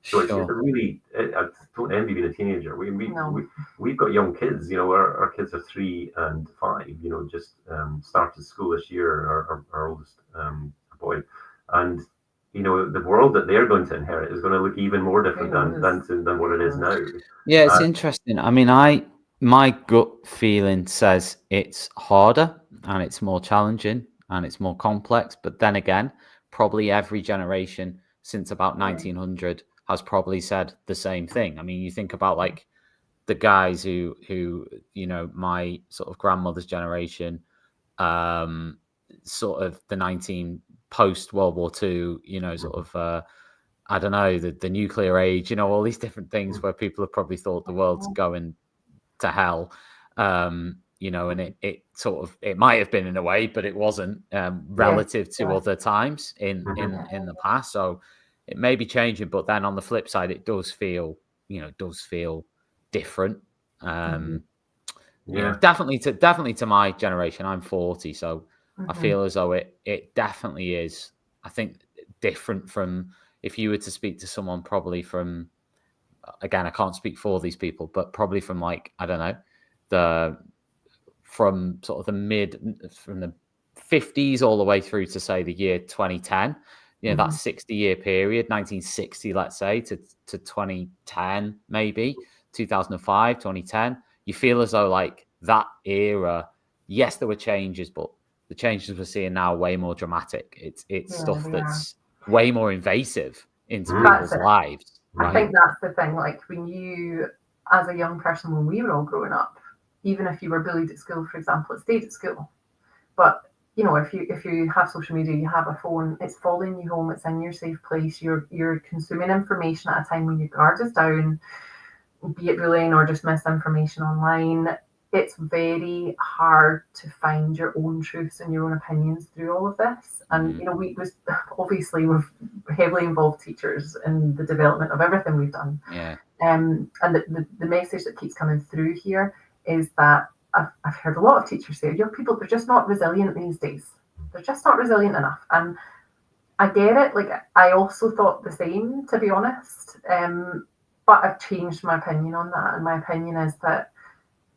So it's really, I don't envy being a teenager. We've got young kids. Our kids are 3 and 5. Just started school this year. Our oldest boy, and the world that they're going to inherit is going to look even more different than what it is now. Yeah, it's interesting. I mean, my gut feeling says it's harder and it's more challenging and it's more complex. But then again, probably every generation since about 1900 has probably said the same thing. I mean, you think about like the guys who my sort of grandmother's generation, sort of the post World War II, sort of I don't know, the nuclear age, all these different things where people have probably thought the world's going to hell. And it might have been in a way, but it wasn't relative to other times in the past. So it may be changing, but then on the flip side, it does feel different. Definitely to my generation. I'm 40, so I feel as though it definitely is. I think different from if you were to speak to someone probably from, again, I can't speak for these people, but probably from like, I don't know, from sort of from the 50s all the way through to say the year 2010, that 60-year period, 1960, let's say, to 2010, maybe 2005, 2010, you feel as though like that era, yes, there were changes, but the changes we're seeing now are way more dramatic. It's stuff that's way more invasive into people's lives. Right? I think that's the thing. Like when you, as a young person, when we were all growing up, even if you were bullied at school, for example, it stayed at school. But if you have social media, you have a phone, it's following you home, it's in your safe place. You're consuming information at a time when your guard is down, be it bullying or just misinformation online. It's very hard to find your own truths and your own opinions through all of this. And we've heavily involved teachers in the development of everything we've done. Yeah. And the message that keeps coming through here is that I've heard a lot of teachers say, young people, they're just not resilient these days. They're just not resilient enough. And I get it. Like I also thought the same, to be honest. But I've changed my opinion on that. And my opinion is that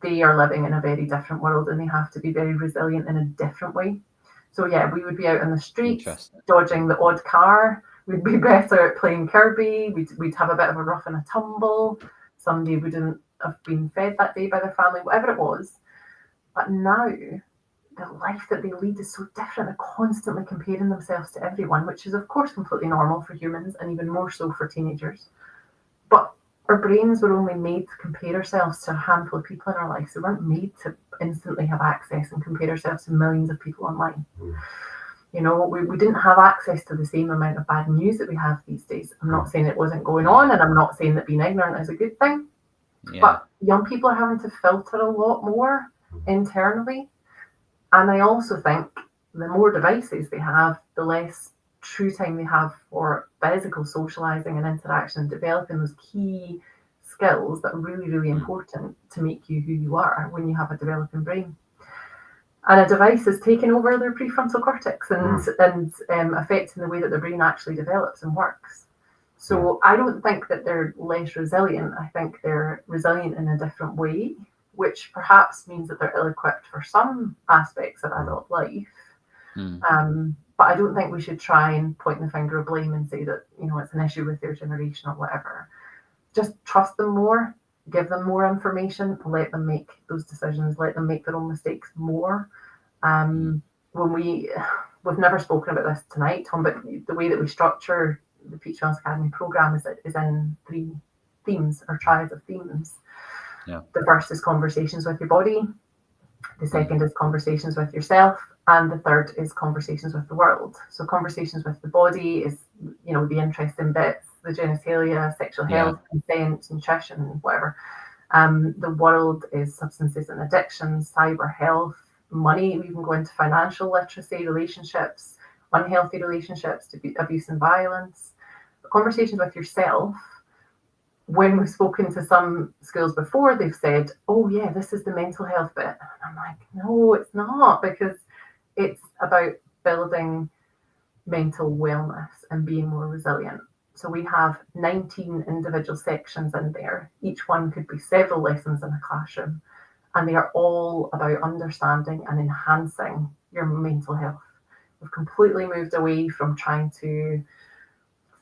they are living in a very different world and they have to be very resilient in a different way. So yeah, we would be out in the streets dodging the odd car. We'd be better at playing Kirby. We'd have a bit of a rough and a tumble. Somebody wouldn't have been fed that day by their family, whatever it was. But now the life that they lead is so different. They're constantly comparing themselves to everyone, which is of course completely normal for humans and even more so for teenagers. But our brains were only made to compare ourselves to a handful of people in our lives. They weren't made to instantly have access and compare ourselves to millions of people online. We didn't have access to the same amount of bad news that we have these days. I'm not saying it wasn't going on, and I'm not saying that being ignorant is a good thing. Yeah. But young people are having to filter a lot more internally. And I also think the more devices they have, the less true time they have for physical socializing and interaction, developing those key skills that are really, really important to make you who you are when you have a developing brain. And a device is taking over their prefrontal cortex and affecting the way that their brain actually develops and works. So I don't think that they're less resilient. I think they're resilient in a different way, which perhaps means that they're ill-equipped for some aspects of adult life. But I don't think we should try and point the finger of blame and say that, it's an issue with their generation or whatever. Just trust them more, give them more information, let them make those decisions, let them make their own mistakes more. We've never spoken about this tonight, Tom, but the way that we structure the Peach Wellness Academy program is in 3 themes or triads of themes. Yeah. The first is conversations with your body. The second is conversations with yourself. And the third is conversations with the world. So conversations with the body is, the interesting bits, the genitalia, sexual health, consent, nutrition, whatever. The world is substances and addictions, cyber health, money. We can go into financial literacy, relationships, unhealthy relationships, abuse and violence. Conversations with yourself. When we've spoken to some schools before, they've said, oh yeah, this is the mental health bit. And I'm like, no, it's not, because it's about building mental wellness and being more resilient. So we have 19 individual sections in there. Each one could be several lessons in a classroom, and they are all about understanding and enhancing your mental health. We've completely moved away from trying to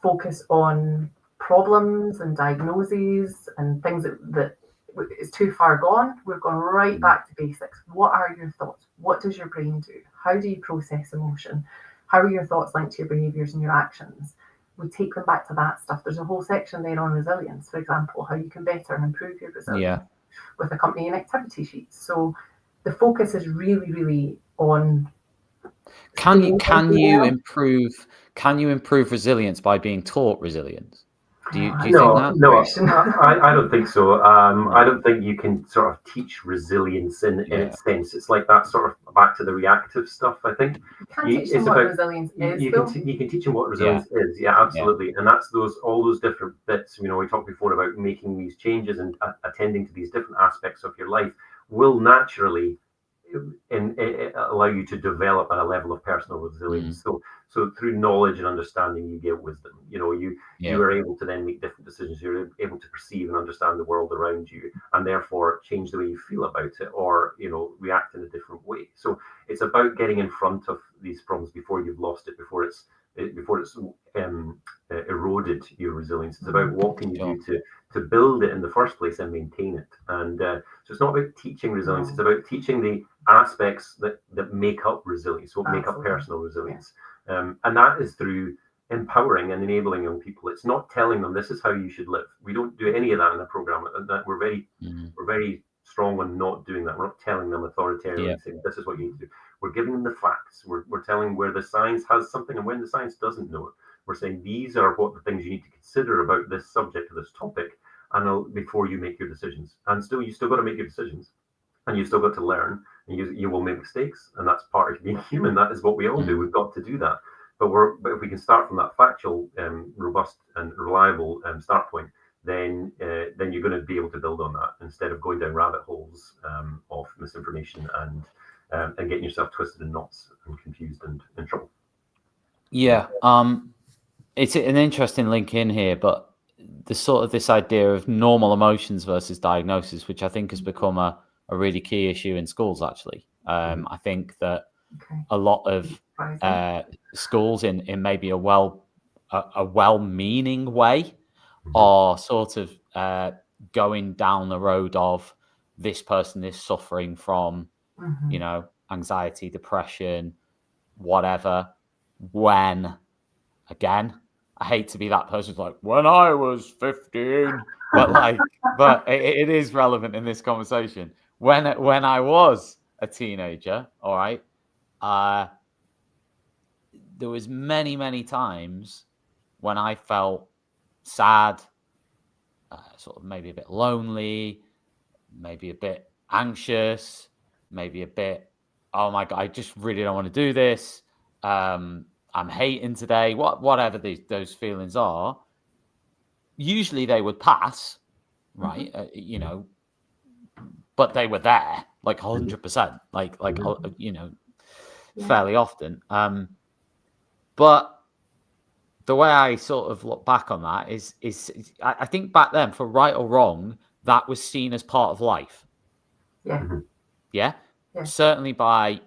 focus on problems and diagnoses and things that is too far gone. We've gone right back to basics. What are your thoughts? What does your brain do? How do you process emotion? How are your thoughts linked to your behaviours and your actions? We take them back to that stuff. There's a whole section there on resilience, for example, how you can better and improve your resilience with accompanying activity sheets. So the focus is really, really on. Can you improve resilience by being taught resilience? Do you think that? No, I don't think so. I don't think you can sort of teach resilience in its sense. It's like that sort of back to the reactive stuff. I think you can't teach them what resilience is. You can teach them what resilience is. Yeah, absolutely. And that's all those different bits. You know, we talked before about making these changes and attending to these different aspects of your life will naturally allow you to develop at a level of personal resilience. So through knowledge and understanding, you get wisdom. You know, you are able to then make different decisions. You're able to perceive and understand the world around you, and therefore change the way you feel about it, or react in a different way. So it's about getting in front of these problems before you've lost it, before it's eroded your resilience. It's about what can you do to build it in the first place and maintain it. And so it's not about teaching resilience. It's about teaching the aspects that make up resilience, what make up personal resilience. And that is through empowering and enabling young people. It's not telling them this is how you should live. We don't do any of that in the program. We're very strong on not doing that. We're not telling them authoritatively saying this is what you need to do. We're giving them the facts. We're telling where the science has something and when the science doesn't know it. We're saying these are what the things you need to consider about this subject or this topic, and before you make your decisions. And you still got to make your decisions, and you've still got to learn. And you will make mistakes, and that's part of being human. That is what we all do. We've got to do that. But if we can start from that factual, robust, and reliable start point, then you're going to be able to build on that instead of going down rabbit holes of misinformation and getting yourself twisted in knots and confused and in trouble. Yeah, it's an interesting link in here, but the sort of this idea of normal emotions versus diagnosis, which I think has become a really key issue in schools, actually. I think that a lot of schools in maybe a well-meaning way are sort of going down the road of this person is suffering from, anxiety, depression, whatever, when, again, I hate to be that person who's like, when I was 15, but it is relevant in this conversation. When I was a teenager, all right, there was many times when I felt sad, sort of maybe a bit lonely, maybe a bit anxious, maybe a bit, oh my God, I just really don't want to do this. I'm hating today, whatever those feelings are. Usually they would pass, right? But they were there, like 100%, fairly often. But the way I sort of look back on that is I think back then, for right or wrong, that was seen as part of life. Yeah. Certainly by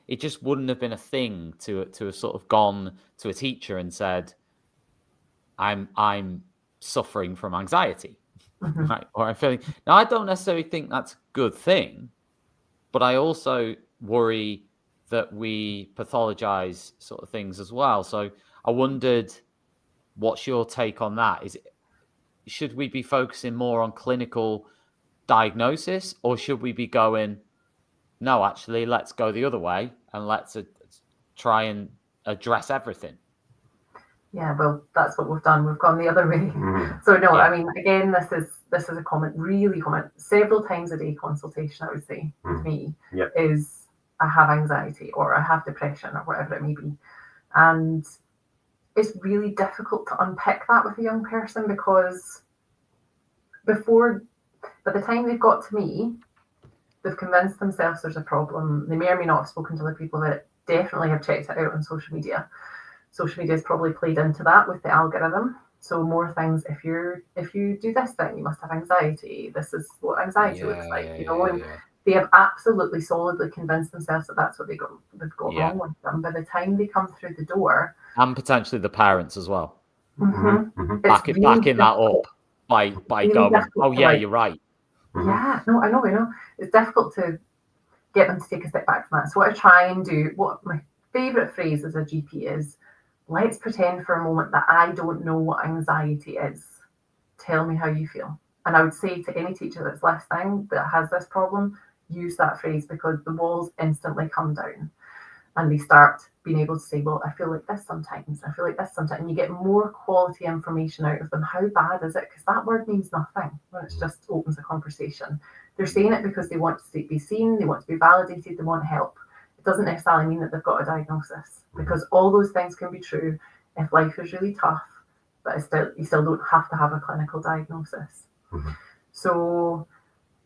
it just wouldn't have been a thing to have sort of gone to a teacher and said, I'm suffering from anxiety, right? Or I'm feeling. Now, I don't necessarily think that's a good thing, but I also worry that we pathologize sort of things as well. So I wondered, what's your take on that? Should we be focusing more on clinical diagnosis, or should we be going, no, actually, let's go the other way and let's try and address everything? Yeah, well, that's what we've done. We've gone the other way. Mhm. So no, Yeah. I mean, again, this is a common, really common, several times a day consultation, I would say, with me, Yeah. is I have anxiety or I have depression or whatever it may be. And it's really difficult to unpick that with a young person, because by the time they've got to me, they've convinced themselves there's a problem. They may or may not have spoken to other people about it, definitely have checked it out on social media. Social media has probably played into that with the algorithm. So more things, if you do this thing, you must have anxiety. This is what anxiety looks like, and they have absolutely solidly convinced themselves that that's what they've got Yeah. wrong with them. By the time they come through the door, And potentially the parents as well. it's Backing that up by really going, difficult oh to, yeah, like, you're right. yeah, no, I know. It's difficult to get them to take a step back from that. So what I try and do, what my favourite phrase as a GP is, let's pretend for a moment that I don't know what anxiety is. Tell me how you feel. And I would say to any teacher that's listening that has this problem, use that phrase, because the walls instantly come down and they start being able to say, well, I feel like this sometimes, I feel like this sometimes. And you get more quality information out of them. How bad is it? Because that word means nothing when it just opens a conversation. They're saying it because they want to be seen, they want to be validated, they want help. It doesn't necessarily mean that they've got a diagnosis, because all those things can be true if life is really tough, but you still don't have to have a clinical diagnosis. So,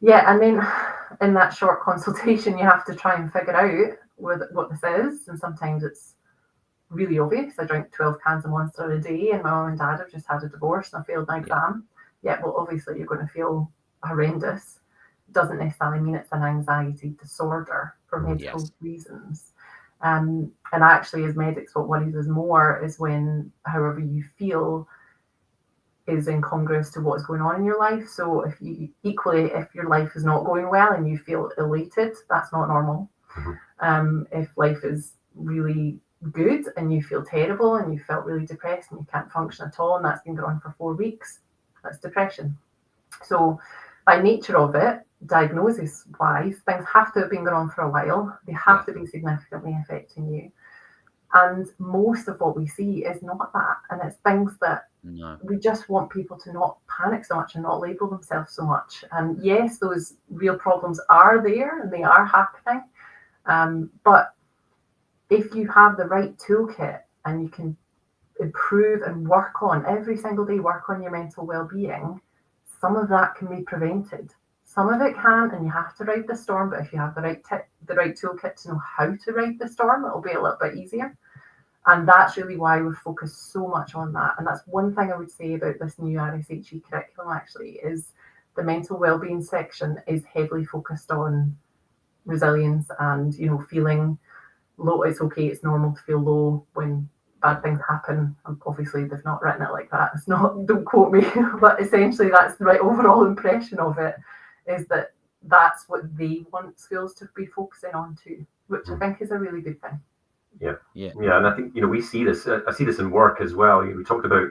yeah, and then in that short consultation, you have to try and figure out what this is. And sometimes it's really obvious. I drink 12 cans of Monster a day, and my mum and dad have just had a divorce and I failed my exam. Yeah, well, obviously you're going to feel horrendous. Doesn't necessarily mean it's an anxiety disorder for medical reasons. And actually, as medics, what worries us more is when however you feel is incongruous to what's going on in your life. So if your life is not going well and you feel elated, that's not normal. If life is really good and you feel terrible and you felt really depressed and you can't function at all, and that's been going on for 4 weeks, that's depression. So by nature of it, diagnosis wise, things have to have been going on for a while. They have to be significantly affecting you. And most of what we see is not that. And it's things that we just want people to not panic so much and not label themselves so much. And yes, those real problems are there and they are happening. But if you have the right toolkit and you can improve and work on every single day, work on your mental well-being, some of that can be prevented. Some of it can, and you have to ride the storm, but if you have the right toolkit to know how to ride the storm, it'll be a little bit easier. And that's really why we've focused so much on that. And that's one thing I would say about this new RSHE curriculum, actually, is the mental well-being section is heavily focused on resilience and, feeling low. It's okay, it's normal to feel low when bad things happen. Obviously, they've not written it like that. It's not, don't quote me, but essentially that's the right overall impression of it, is that that's what they want schools to be focusing on too, which I think is a really good thing. Yeah, and I think we see this. I see this in work as well. We talked about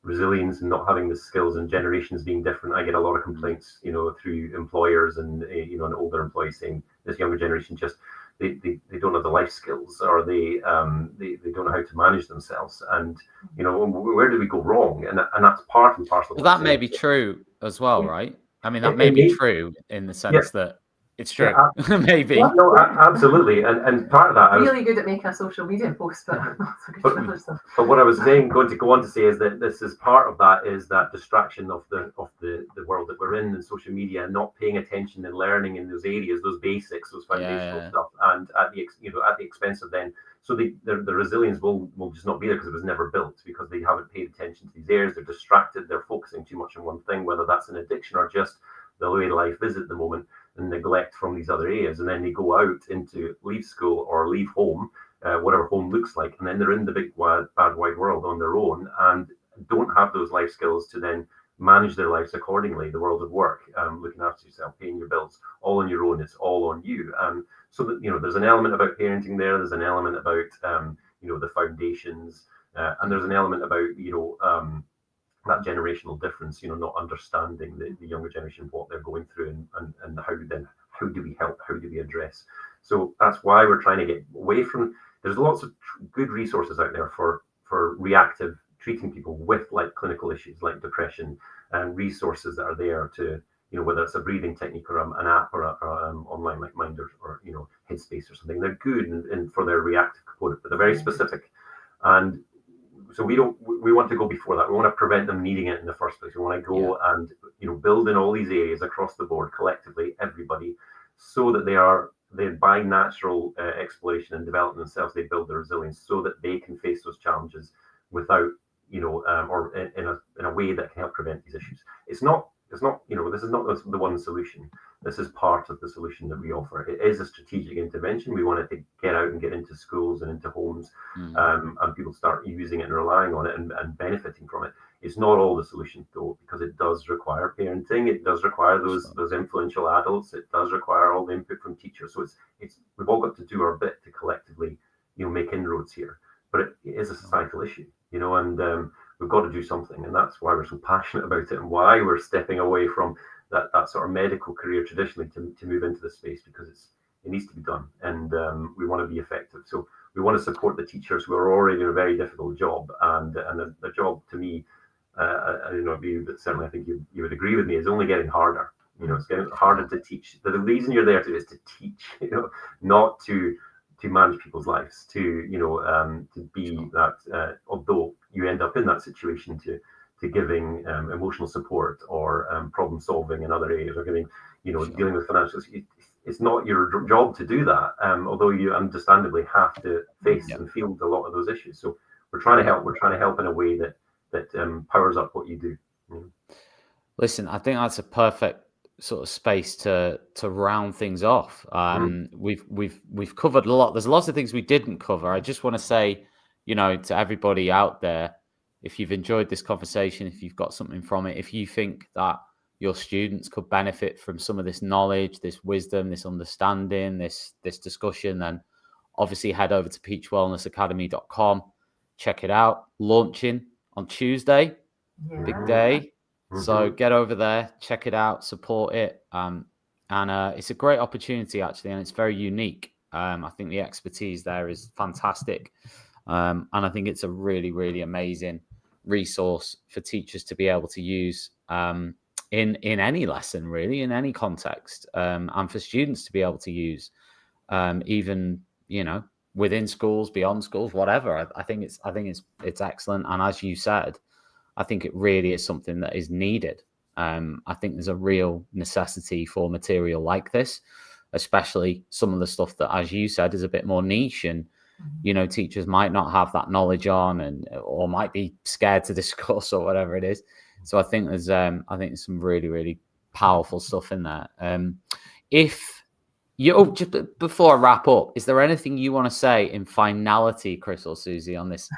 resilience and not having the skills, and generations being different. I get a lot of complaints, through employers and and older employees saying this younger generation just they don't have the life skills, or they don't know how to manage themselves. And where do we go wrong? And that's part and parcel. Well, that may be true as well, right? I mean, that may be true in the sense that it's true. Maybe. No, absolutely. And part of that, really good at making a social media post, but not so good for other stuff. But what I was going to go on to say is that this is part of that, is that distraction of the world that we're in, and social media, and not paying attention and learning in those areas, those basics, those foundational stuff, and at the expense of then. So the resilience will just not be there because it was never built, because they haven't paid attention to these areas. They're distracted. They're focusing too much on one thing, whether that's an addiction or just the way life is at the moment, and neglect from these other areas. And then they go out into leave school or leave home, whatever home looks like, and then they're in the big bad wide world on their own, and don't have those life skills to then manage their lives accordingly. The world of work, looking after yourself, paying your bills, all on your own. It's all on you. So that there's an element about parenting there. There's an element about the foundations, and there's an element about that generational difference. Not understanding the younger generation, what they're going through, and how do we help? How do we address? So that's why we're trying to get away from. There's lots of good resources out there for reactive treating people with like clinical issues like depression, and resources that are there to, whether it's a breathing technique or an app or online like Mind or Headspace or something. They're good and for their reactive component, but they're very specific. And so we want to go before that. We want to prevent them needing it in the first place. We want to go and build in all these areas across the board collectively, everybody, so that they by natural exploration and development themselves, they build their resilience so that they can face those challenges without or in a way that can help prevent these issues. It's not this is not the one solution. This is part of the solution that we offer. It is a strategic intervention. We want it to get out and get into schools and into homes, and people start using it and relying on it and benefiting from it. It's not all the solution though, because it does require parenting. It does require those influential adults. It does require all the input from teachers. So it's we've all got to do our bit to collectively make inroads here. But it is a societal issue, and we've got to do something, and that's why we're so passionate about it, and why we're stepping away from that sort of medical career traditionally to move into this space, because it needs to be done, and we want to be effective. So we want to support the teachers who are already in a very difficult job, and the job to me, I don't know about you, but certainly I think you would agree with me, is only getting harder. It's getting harder to teach. The reason you're there is to teach, not to manage people's lives, to be that, although you end up in that situation, to giving emotional support or problem solving in other areas, or giving, dealing with financials. It's not your job to do that, although you understandably have to face and field a lot of those issues. So we're trying to help. We're trying to help in a way that powers up what you do. Listen, I think that's a perfect sort of space to round things off. We've covered a lot. There's lots of things we didn't cover. I just want to say, to everybody out there, if you've enjoyed this conversation, if you've got something from it, if you think that your students could benefit from some of this knowledge, this wisdom, this understanding, this discussion, then obviously head over to peachwellnessacademy.com, check it out. Launching on Tuesday, big day. So get over there, check it out, support it. And it's a great opportunity, actually, and it's very unique. I think the expertise there is fantastic. And I think it's a really, really amazing resource for teachers to be able to use in any lesson, really, in any context, and for students to be able to use, even, within schools, beyond schools, whatever. I think it's excellent. And as you said, I think it really is something that is needed. I think there's a real necessity for material like this, especially some of the stuff that, as you said, is a bit more niche, and teachers might not have that knowledge on, or might be scared to discuss, or whatever it is. So I think there's some really, really powerful stuff in there. If you just before I wrap up, is there anything you want to say in finality, Chris or Suzy, on this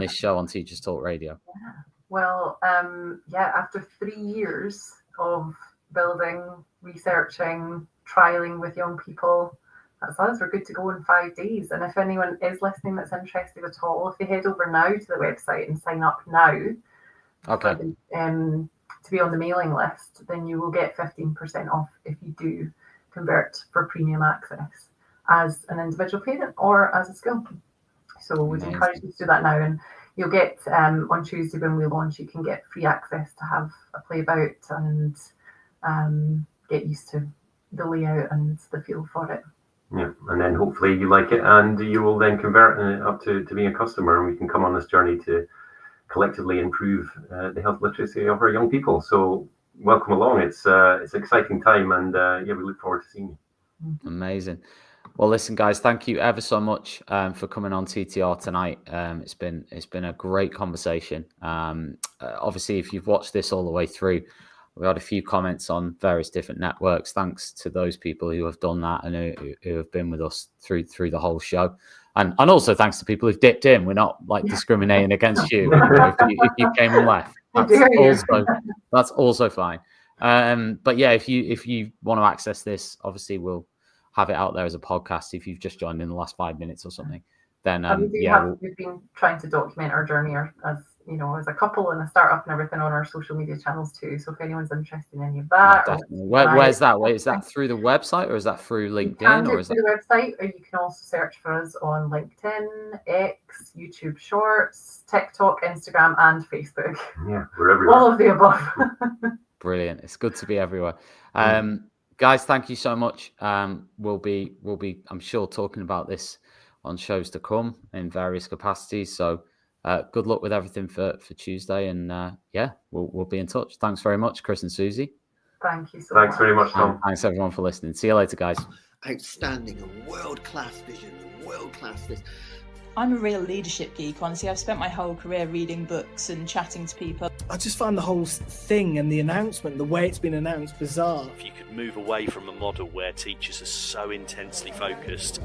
show on Teachers Talk Radio? Well, after 3 years of building, researching, trialing with young people, that's us. We're good to go in 5 days. And if anyone is listening that's interested at all, if they head over now to the website and sign up now, to be on the mailing list, then you will get 15% off if you do convert for premium access as an individual parent or as a school. So we'd encourage you to do that now. And you'll get, on Tuesday when we launch, you can get free access to have a play about and get used to the layout and the feel for it. Yeah, and then hopefully you like it, and you will then convert up to being a customer, and we can come on this journey to collectively improve the health literacy of our young people. So welcome along. It's an exciting time, and we look forward to seeing you. Amazing. Well, listen, guys, thank you ever so much for coming on TTR tonight. It's been a great conversation. Obviously, if you've watched this all the way through, we had a few comments on various different networks. Thanks to those people who have done that and who have been with us through the whole show. And also thanks to people who've dipped in. We're not like discriminating against you if you came and left. That's also fine. But yeah, if you want to access this, obviously we'll have it out there as a podcast. If you've just joined in the last 5 minutes or something, then we've been trying to document our journey as you know, as a couple and a startup and everything on our social media channels too. So if anyone's interested in any of that, Definitely. Where's that? Wait, is that through the website or is that through you can LinkedIn do or it is through that? the website, or you can also search for us on LinkedIn, X, YouTube Shorts, TikTok, Instagram, and Facebook. Yeah, we're everywhere. All of the above. Brilliant. It's good to be everywhere. Guys, thank you so much. We'll be, I'm sure, talking about this on shows to come in various capacities. So good luck with everything for Tuesday. And yeah, we'll be in touch. Thanks very much, Chris and Suzy. Thank you so much. Thanks very much, Tom. Thanks everyone for listening. See you later, guys. Outstanding and world-class vision and world-class this. I'm a real leadership geek, honestly. I've spent my whole career reading books and chatting to people. I just find the whole thing and the announcement, the way it's been announced, bizarre. If you could move away from a model where teachers are so intensely focused